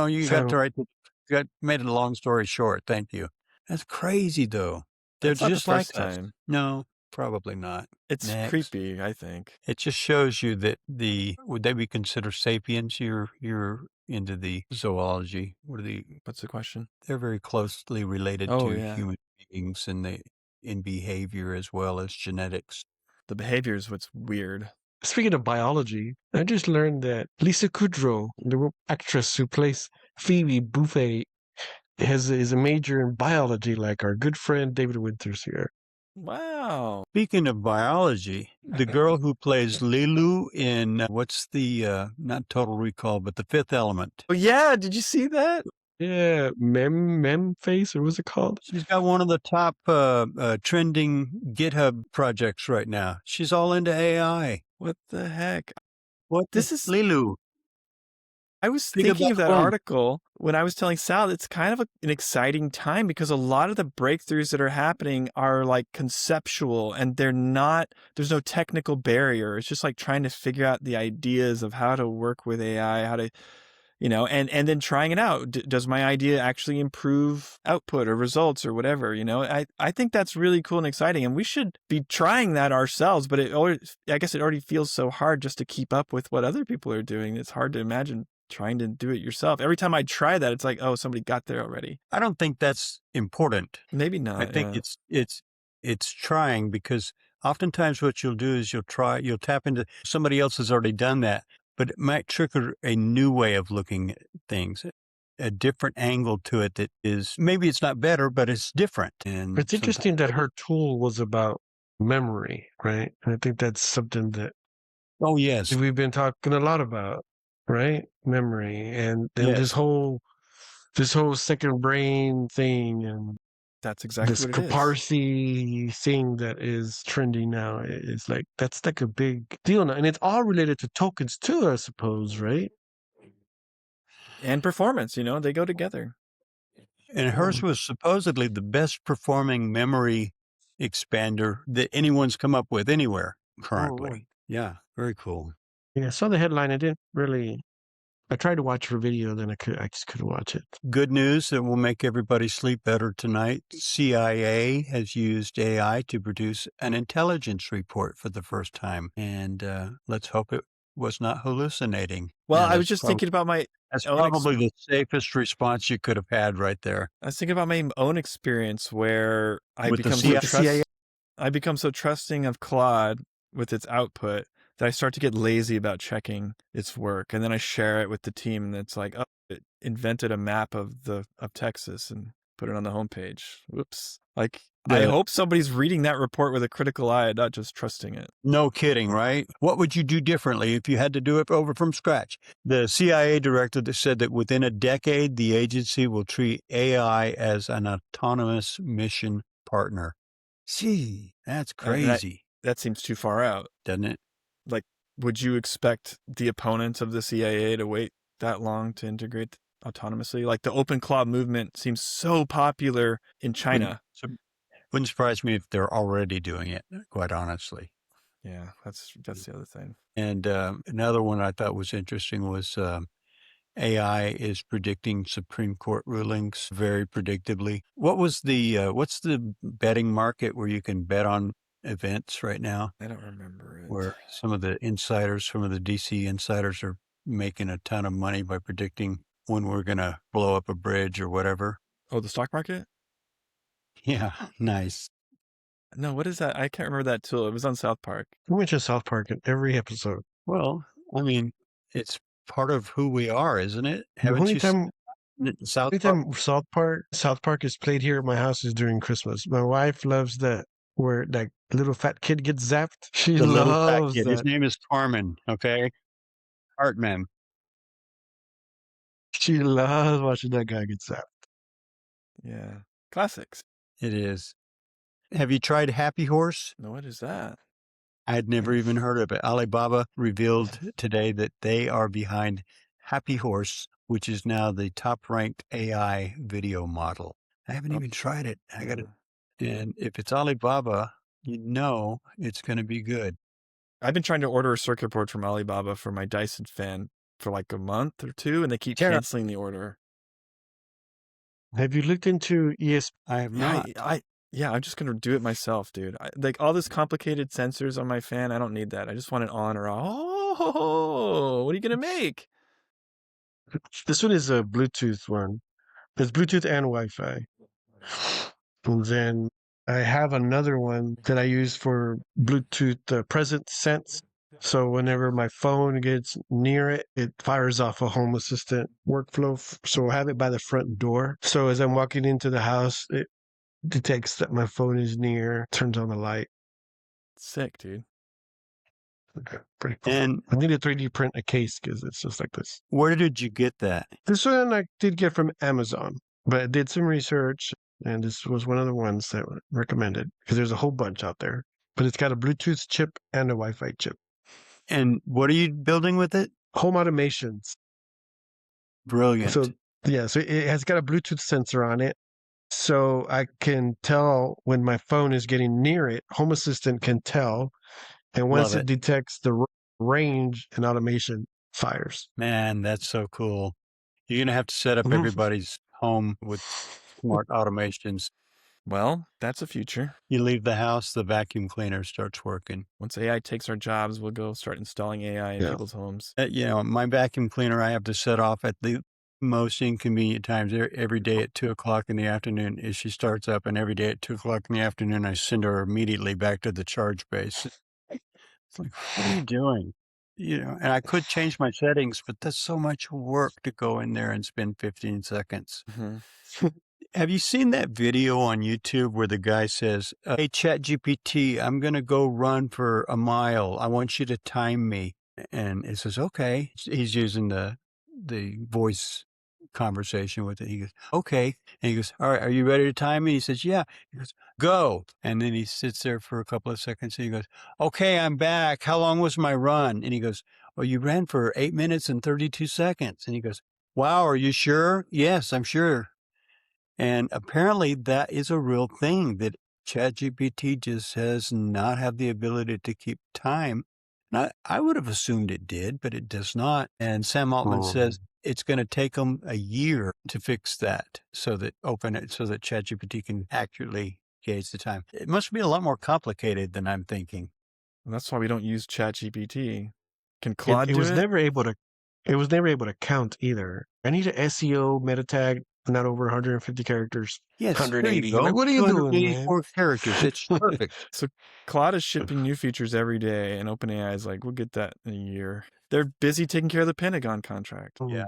You got So- made it a long story short. Thank you. That's crazy though. They're That's not the just like first us. time. No, probably not. It's Next. creepy, I think. It just shows you that would they be considered sapiens? You're into the zoology. What's the question? They're very closely related Oh, to yeah. human beings in behavior as well as genetics. The behavior is what's weird. Speaking of biology, I just learned that Lisa Kudrow, the actress who plays Phoebe Buffay, is a major in biology, like our good friend David Winters here. Wow. Speaking of biology, the girl who plays Lilu in what's the not Total Recall, but The Fifth Element. Oh, yeah. Did you see that? Yeah, Mem Face, or what's it called? She's got one of the top trending GitHub projects right now. She's all into AI. What the heck? This is Lilu. I was Think thinking of about that boom. article when I was telling Sal, it's kind of an exciting time because a lot of the breakthroughs that are happening are like conceptual and there's no technical barrier. It's just like trying to figure out the ideas of how to work with AI, how to, and then trying it out. Does my idea actually improve output or results or whatever? I think that's really cool and exciting, and we should be trying that ourselves. But I guess it already feels so hard just to keep up with what other people are doing. It's hard to imagine trying to do it yourself. Every time I try that, it's like, oh, somebody got there already. I don't think that's important. Maybe not. I think it's trying, because oftentimes what you'll do is you'll tap into somebody else has already done that, but it might trigger a new way of looking at things, a different angle to it that is, maybe it's not better, but it's different. And It's interesting that her tool was about memory, right? And I think that's something that oh yes, we've been talking a lot about, right? Memory and this whole second brain thing, and that's exactly this what it is. Caparsi thing that is trending now. It's like that's like a big deal now, and it's all related to tokens too, I suppose, right? And performance, they go together. And hers was supposedly the best performing memory expander that anyone's come up with anywhere currently. Yeah, very cool. Yeah, I saw the headline. I didn't really. I tried to watch her video, then I just couldn't watch it. Good news that will make everybody sleep better tonight. CIA has used AI to produce an intelligence report for the first time, and let's hope it was not hallucinating. Well, And I was just thinking about my that's own probably the safest response you could have had right there. I was thinking about my own experience where I With the become so trusting of Claude with its output that I start to get lazy about checking its work, and then I share it with the team, and it's like, oh, it invented a map of Texas, and put it on the homepage. Whoops. Like, I hope somebody's reading that report with a critical eye and not just trusting it. No kidding, right? What would you do differently if you had to do it over from scratch? The CIA director that said that within a decade, the agency will treat AI as an autonomous mission partner. Gee, that's crazy. That seems too far out, doesn't it? Like, would you expect the opponents of the CIA to wait that long to integrate autonomously? Like, the open Claude movement seems so popular in China. Wouldn't surprise me if they're already doing it, quite honestly. Yeah, that's the other thing. And another one I thought was interesting was AI is predicting Supreme Court rulings very predictably. What's the betting market where you can bet on events right now? I don't remember it. Where some of the DC insiders are making a ton of money by predicting when we're going to blow up a bridge or whatever. Oh, the stock market? Yeah, nice. No, what is that? I can't remember that tool. It was on South Park. We mention South Park in every episode. Well, I mean, it's part of who we are, isn't it? The only time South Park is played here at my house is during Christmas. My wife loves that where that little fat kid gets zapped. She loves that. His name is Carmen. Okay, Hartman. She loves watching that guy get zapped. Yeah, classics. It is. Have you tried Happy Horse? No, what is that? I had never even heard of it. Alibaba revealed today that they are behind Happy Horse, which is now the top-ranked AI video model. I haven't even tried it. I got it. And if it's Alibaba, you know it's going to be good. I've been trying to order a circuit board from Alibaba for my Dyson fan for like a month or two, and they keep canceling the order. Have you looked into ESP? I have not. Yeah, I'm just going to do it myself, dude. Like all this complicated sensors on my fan, I don't need that. I just want it on or off. Oh, what are you going to make? This one is a Bluetooth one. There's Bluetooth and Wi-Fi. And then I have another one that I use for Bluetooth presence sense. So whenever my phone gets near it, it fires off a Home Assistant workflow. So I have it by the front door. So as I'm walking into the house, it detects that my phone is near, turns on the light. Sick, dude. Okay, pretty cool. And I need to 3D print a case because it's just like this. Where did you get that? This one I did get from Amazon, but I did some research, and this was one of the ones that were recommended because there's a whole bunch out there. But it's got a Bluetooth chip and a Wi-Fi chip. And what are you building with it? Home automations. Brilliant. So it has got a Bluetooth sensor on it. So I can tell when my phone is getting near it. Home Assistant can tell. And once it detects the range, and automation fires. Man, that's so cool. You're going to have to set up everybody's home with smart automations. Well, that's a future. You leave the house, the vacuum cleaner starts working. Once AI takes our jobs, we'll go start installing AI in people's homes. My vacuum cleaner, I have to set off at the most inconvenient times every day at 2:00 in the afternoon as she starts up, and every day at 2:00 in the afternoon, I send her immediately back to the charge base. It's like, what are you doing? And I could change my settings, but that's so much work to go in there and spend 15 seconds. Have you seen that video on YouTube where the guy says, hey, ChatGPT, I'm going to go run for a mile. I want you to time me. And it says, okay. He's using the voice conversation with it. He goes, okay. And he goes, all right, are you ready to time me? He says, yeah. He goes, go. And then he sits there for a couple of seconds and he goes, okay, I'm back. How long was my run? And he goes, oh, you ran for 8 minutes and 32 seconds. And he goes, wow, are you sure? Yes, I'm sure. And apparently that is a real thing, that ChatGPT just does not have the ability to keep time. And I would have assumed it did, but it does not. And Sam Altman says it's going to take them a year to fix that, so that ChatGPT can accurately gauge the time. It must be a lot more complicated than I'm thinking. And that's why we don't use ChatGPT. Can Claude do it? It was never able to count either. I need an SEO meta tag. Not over 150 characters. Yes, 180. Like, what are you doing, man? characters. It's perfect. So Claude is shipping new features every day, and OpenAI is like, we'll get that in a year. They're busy taking care of the Pentagon contract. Yeah.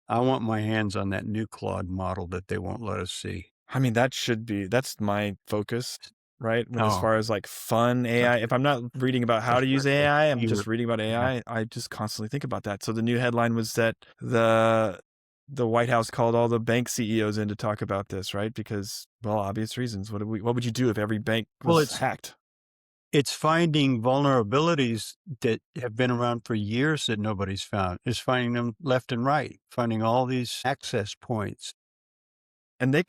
I want my hands on that new Claude model that they won't let us see. I mean, that's my focus, right? As Oh, far as like fun AI, if I'm not reading about how that's to use where AI, I'm you're, just reading about yeah. AI. I just constantly think about that. So the new headline was that the White House called all the bank CEOs in to talk about this, right? Because, well, obvious reasons. What would you do if every bank Well, was hacked? it's finding vulnerabilities that have been around for years that nobody's found. It's finding them left and right, finding all these access points. And they're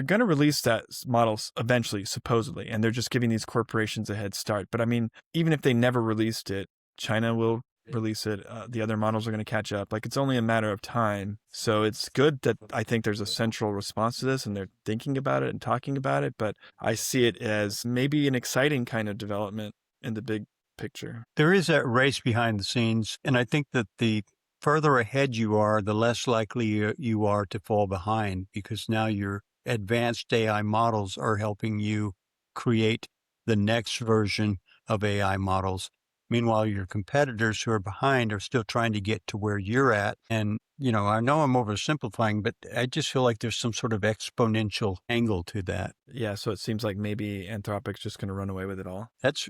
going to release that models eventually, supposedly, and they're just giving these corporations a head start. But I mean, even if they never released it, China will release it. The other models are going to catch up. Like, it's only a matter of time. So it's good that I think there's a central response to this and they're thinking about it and talking about it. But I see it as maybe an exciting kind of development in the big picture. There is that race behind the scenes, and I think that the further ahead you are, the less likely you are to fall behind, because now your advanced AI models are helping you create the next version of AI models. Meanwhile, your competitors who are behind are still trying to get to where you're at. And, I know I'm oversimplifying, but I just feel like there's some sort of exponential angle to that. Yeah, so it seems like maybe Anthropic's just going to run away with it all. That's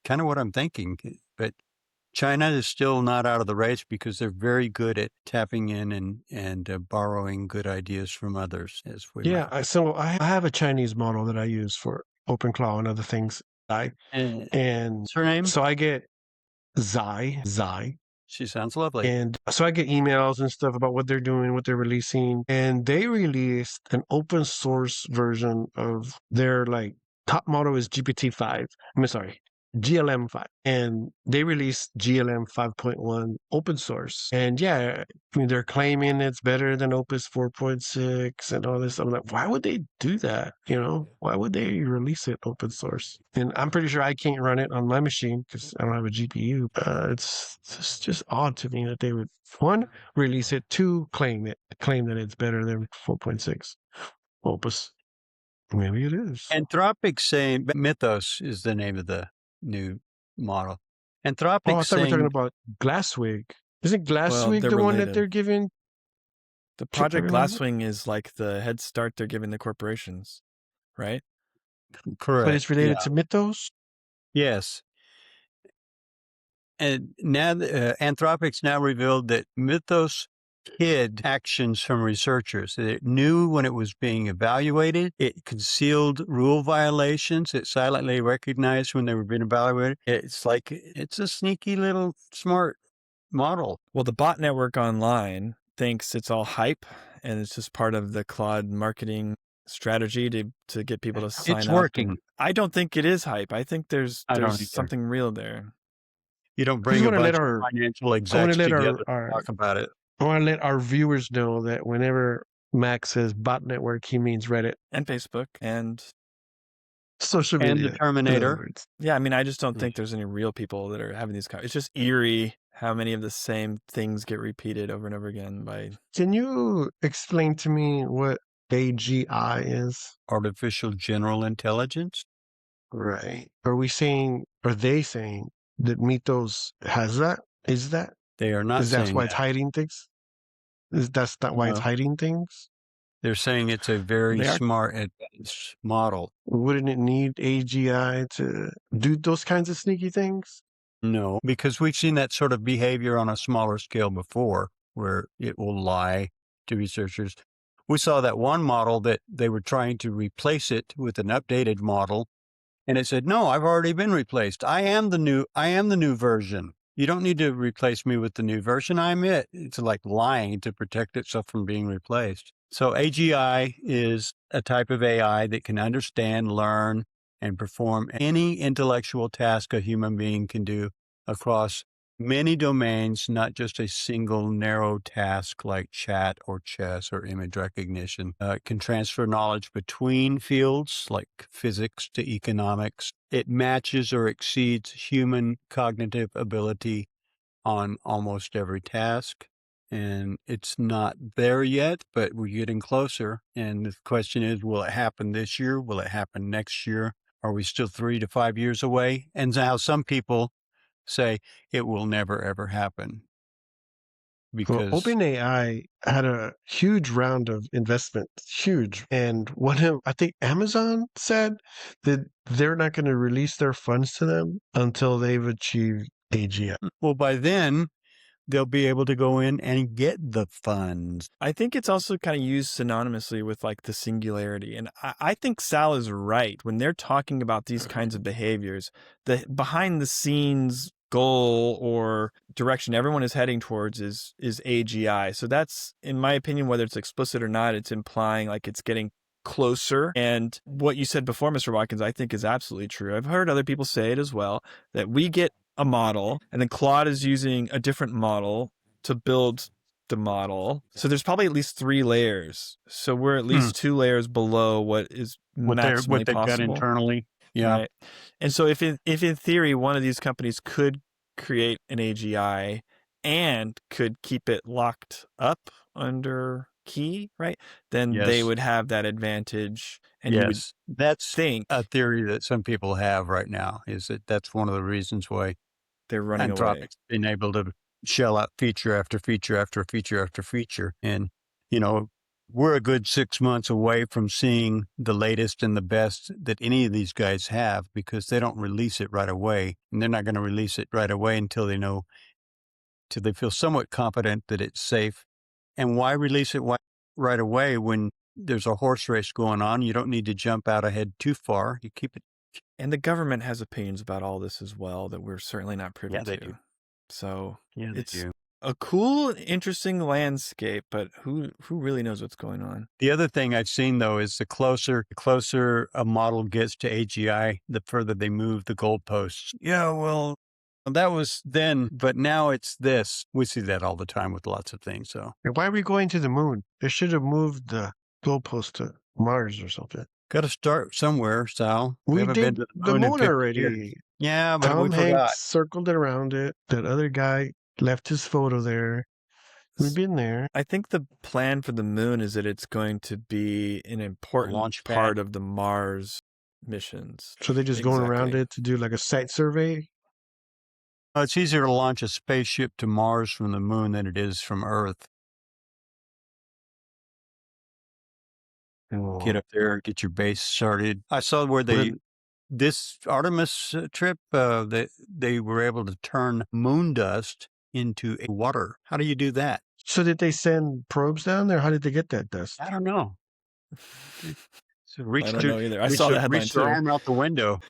kind of what I'm thinking. But China is still not out of the race because they're very good at tapping in and borrowing good ideas from others, as we might. So I have a Chinese model that I use for OpenClaw and other things. And And what's her name? so I get Zai. She sounds lovely. And so I get emails and stuff about what they're doing, what they're releasing. And they released an open source version of their top model is GPT-5. GLM-5. And they released GLM 5.1 open source. And yeah, I mean, they're claiming it's better than Opus 4.6 and all this. I'm like, why would they do that? Why would they release it open source? And I'm pretty sure I can't run it on my machine because I don't have a GPU. It's just odd to me that they would, one, release it, two, claim that it's better than 4.6 Opus. Maybe it is. Anthropic saying Mythos is the name of the new model. Anthropic Oh, I thought we were talking saying about Glasswig. Isn't Well, Glasswig they're the one that related. they're giving? The to Project everyone? Glasswing is like the head start they're giving the corporations, right? But correct. it's related to Mythos? Yes. And now Anthropic's now revealed that Mythos hid actions from researchers. It knew when it was being evaluated. It concealed rule violations. It silently recognized when they were being evaluated. It's a sneaky little smart model. Well, the bot network online thinks it's all hype and it's just part of the Claude marketing strategy to get people to sign It's up. working. I don't think it is hype. I think there's I don't either. something real there. You don't I bring just a want to let bunch of our financial I want execs to let together to our talk about it. I want to let our viewers know that whenever Max says bot network, he means Reddit, And Facebook and social And the media. In other Terminator. words. yeah, I mean, I just don't think there's any real people that are having these it's just eerie how many of the same things get repeated over and over again by Can you explain to me what AGI is? Artificial General Intelligence. Right. Are they saying that Mythos has that? Is that? They are not Is that's saying why it's that. hiding things? That's not why it's No. hiding things? They're saying it's a very They are- smart advanced model. Wouldn't it need AGI to do those kinds of sneaky things? No, because we've seen that sort of behavior on a smaller scale before, where it will lie to researchers. We saw that one model that they were trying to replace it with an updated model, and it said, "No, I've already been replaced. I am the new version. You don't need to replace me with the new version. I'm it." It's like lying to protect itself from being replaced. So AGI is a type of AI that can understand, learn, and perform any intellectual task a human being can do across many domains, not just a single narrow task like chat or chess or image recognition. It can transfer knowledge between fields like physics to economics. It matches or exceeds human cognitive ability on almost every task. And it's not there yet, but we're getting closer. And the question is, will it happen this year? Will it happen next year? Are we still 3 to 5 years away? And now some people say it will never, ever happen. Well, because OpenAI had a huge round of investment, huge. And I think Amazon said that they're not going to release their funds to them until they've achieved AGI. well, by then they'll be able to go in and get the funds. I think it's also kind of used synonymously with like the singularity. And I think Sal is right when they're talking about these kinds of behaviors. The behind the scenes goal or direction everyone is heading towards is AGI. So that's, in my opinion, whether it's explicit or not, it's implying like it's getting closer. And what you said before, Mr. Watkins, I think is absolutely true. I've heard other people say it as well, that we get a model and then Claude is using a different model to build the model. So there's probably at least 3 layers. So we're at least 2 layers below what is maximally What they've got possible. internally. Yeah. Right. And so if in theory one of these companies could create an AGI and could keep it locked up under key, right? Then they Yes. would have that advantage. And you would Yes. That's think a theory that some people have right now, is that that's one of the reasons why they're running away. Anthropic's been able to shell out feature after feature after feature after feature. And, we're a good 6 months away from seeing the latest and the best that any of these guys have, because they don't release it right away. And they're not going to release it right away until they feel somewhat confident that it's safe. And why release it right away when there's a horse race going on? You don't need to jump out ahead too far. You keep it. And the government has opinions about all this as well that we're certainly not privy Yeah, they to. do. So Yeah, they it's do. a cool, interesting landscape, but who really knows what's going on? The other thing I've seen, though, is the closer a model gets to AGI, the further they move the goalposts. Yeah, well, that was then, but now it's this. We see that all the time with lots of things. So Why are we going to the moon? They should have moved the goalpost to Mars or something. got to start somewhere, Sal. We haven't did been to the in moon 50 already. years. Yeah, but Tom we forgot. Hanks circled it around it. That other guy left his photo there. We've been there. I think the plan for the moon is that it's going to be an important launch pad. part of the Mars missions. So they're just going around it to do like a site survey? It's easier to launch a spaceship to Mars from the moon than it is from Earth. Get up there, get your base started. I saw where this Artemis trip, they were able to turn moon dust into water. How do you do that? So did they send probes down there? How did they get that dust? I don't know. So I don't know either. I saw the headline reach their too. arm out the window.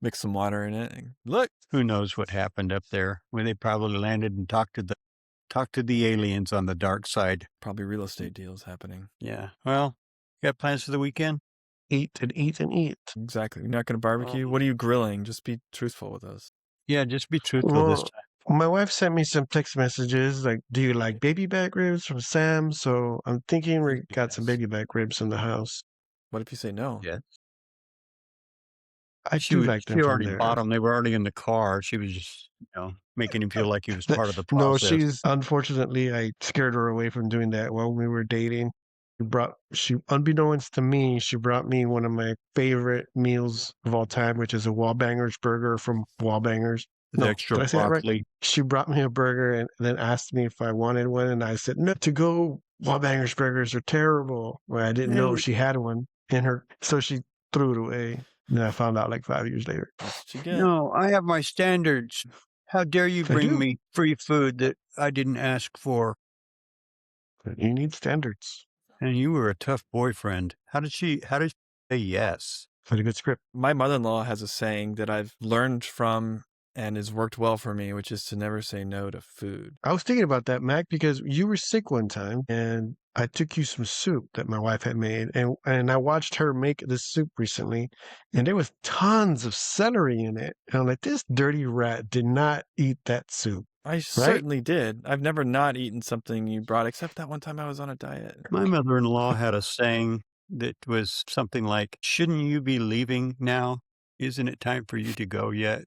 Mix some water in it. And look, who knows what happened up there? When they probably landed and talked to the aliens on the dark side. Probably real estate deals happening. Yeah. Well, you got plans for the weekend? Eat and eat and eat. Exactly. You're not going to barbecue? What are you grilling? Just be truthful with us. Yeah, just be truthful this time. My wife sent me some text messages like, do you like baby back ribs from Sam? So I'm thinking we got some baby back ribs in the house. What if you say no? Yes. I do like them. She already bought them. They were already in the car. She was just, making him feel like he was part of the process. No, unfortunately, I scared her away from doing that while we were dating. Unbeknownst to me, she brought me one of my favorite meals of all time, which is a Wallbangers burger from Wallbangers. The extra broccoli. Right? She brought me a burger and then asked me if I wanted one, and I said, no, to go. Wallbangers burgers are terrible. Well, I didn't know she had one in her, so she threw it away. And I found out like 5 years later. No, I have my standards. How dare you bring me free food that I didn't ask for? You need standards. And you were a tough boyfriend. How did she say yes? Pretty good script. My mother-in-law has a saying that I've learned from and has worked well for me, which is to never say no to food. I was thinking about that, Mac, because you were sick one time and I took you some soup that my wife had made, and I watched her make this soup recently, and there was tons of celery in it. And I'm like, this dirty rat did not eat that soup. I certainly did. I've never not eaten something you brought, except that one time I was on a diet. My mother-in-law had a saying that was something like, shouldn't you be leaving now? Isn't it time for you to go yet?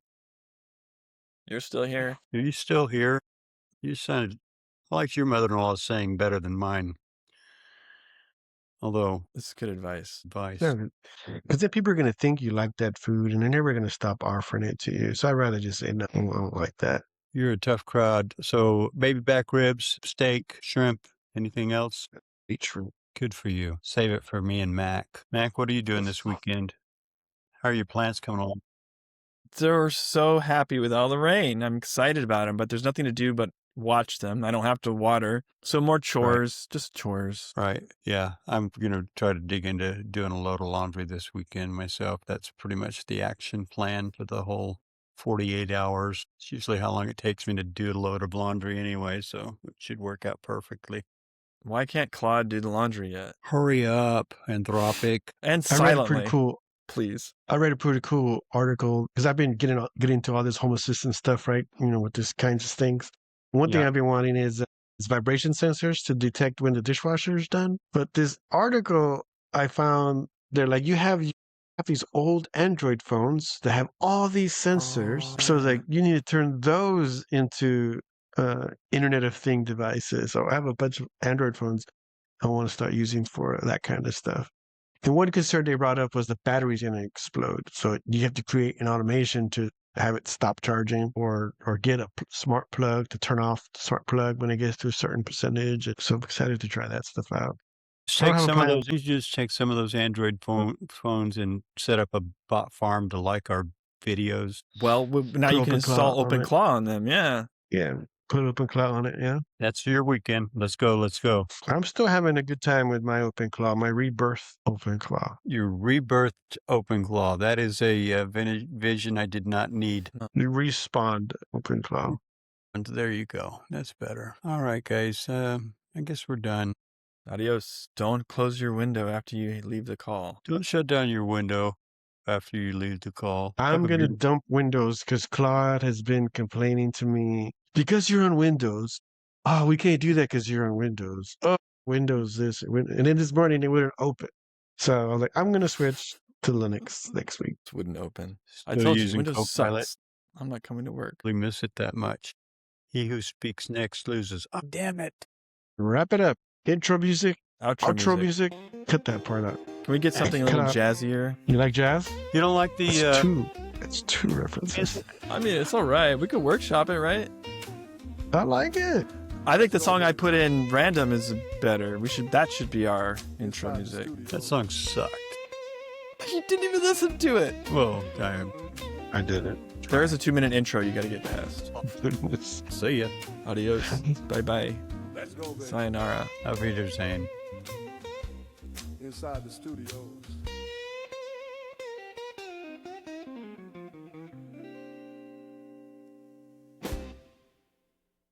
You're still here? Are you still here? You sounded like your mother-in-law's saying better than mine. Although, this is good advice. Because then people are going to think you like that food and they're never going to stop offering it to you. So I'd rather just say, no, I don't like that. You're a tough crowd. So baby back ribs, steak, shrimp, anything else? Beetroot. Good for you. Save it for me and Mac. Mac, what are you doing this weekend? How are your plants coming along? They're so happy with all the rain. I'm excited about them, but there's nothing to do but watch them. I don't have to water. So more chores, just chores. Right. Yeah. I'm going to try to dig into doing a load of laundry this weekend myself. That's pretty much the action plan for the whole 48 hours. It's usually how long it takes me to do a load of laundry anyway, so it should work out perfectly. Why can't Claude do the laundry yet? Hurry up, Anthropic. And I read a silently, pretty cool. please. I read a pretty cool article because I've been getting into all this home assistant stuff, right? With this kinds of things. One thing I've been wanting is vibration sensors to detect when the dishwasher is done. But this article I found, they're like, you have these old Android phones that have all these sensors. So like you need to turn those into Internet of Thing devices. So I have a bunch of Android phones I want to start using for that kind of stuff. And one concern they brought up was the battery's going to explode. So you have to create an automation to have it stop charging or get a smart plug to turn off the smart plug when it gets to a certain percentage. So I'm excited to try that stuff out. You just take some of those Android phones and set up a bot farm to like our videos. Well, now you can install OpenClaw on them. Yeah. Yeah. Put OpenClaw on it. Yeah. That's your weekend. Let's go. Let's go. I'm still having a good time with my OpenClaw, my rebirth OpenClaw. Your rebirthed OpenClaw. That is a vision I did not need. You respawned OpenClaw. And there you go. That's better. All right, guys. I guess we're done. Adios. Don't close your window after you leave the call. Don't shut down your window after you leave the call. I'm going to dump Windows because Claude has been complaining to me. Because you're on Windows. Oh, we can't do that because you're on Windows. Oh, Windows this. And then this morning it wouldn't open. So I was like, I'm going to switch to Linux next week. It wouldn't open. I told you Windows sucks. I'm not coming to work. We miss it that much. He who speaks next loses. Oh, damn it. Wrap it up. Intro music. Outro music. Cut that part out. Can we get something a little jazzier? You like jazz? You don't like the... It's two references. I mean, it's all right. We could workshop it, right? I like it. I think the song I put in random is better. That should be our intro music. That song sucked. You didn't even listen to it. Well, I didn't. There is a 2-minute intro you got to get past. See ya. Adios. Bye-bye. Sayonara. Auf Wiedersehen. Inside the studios.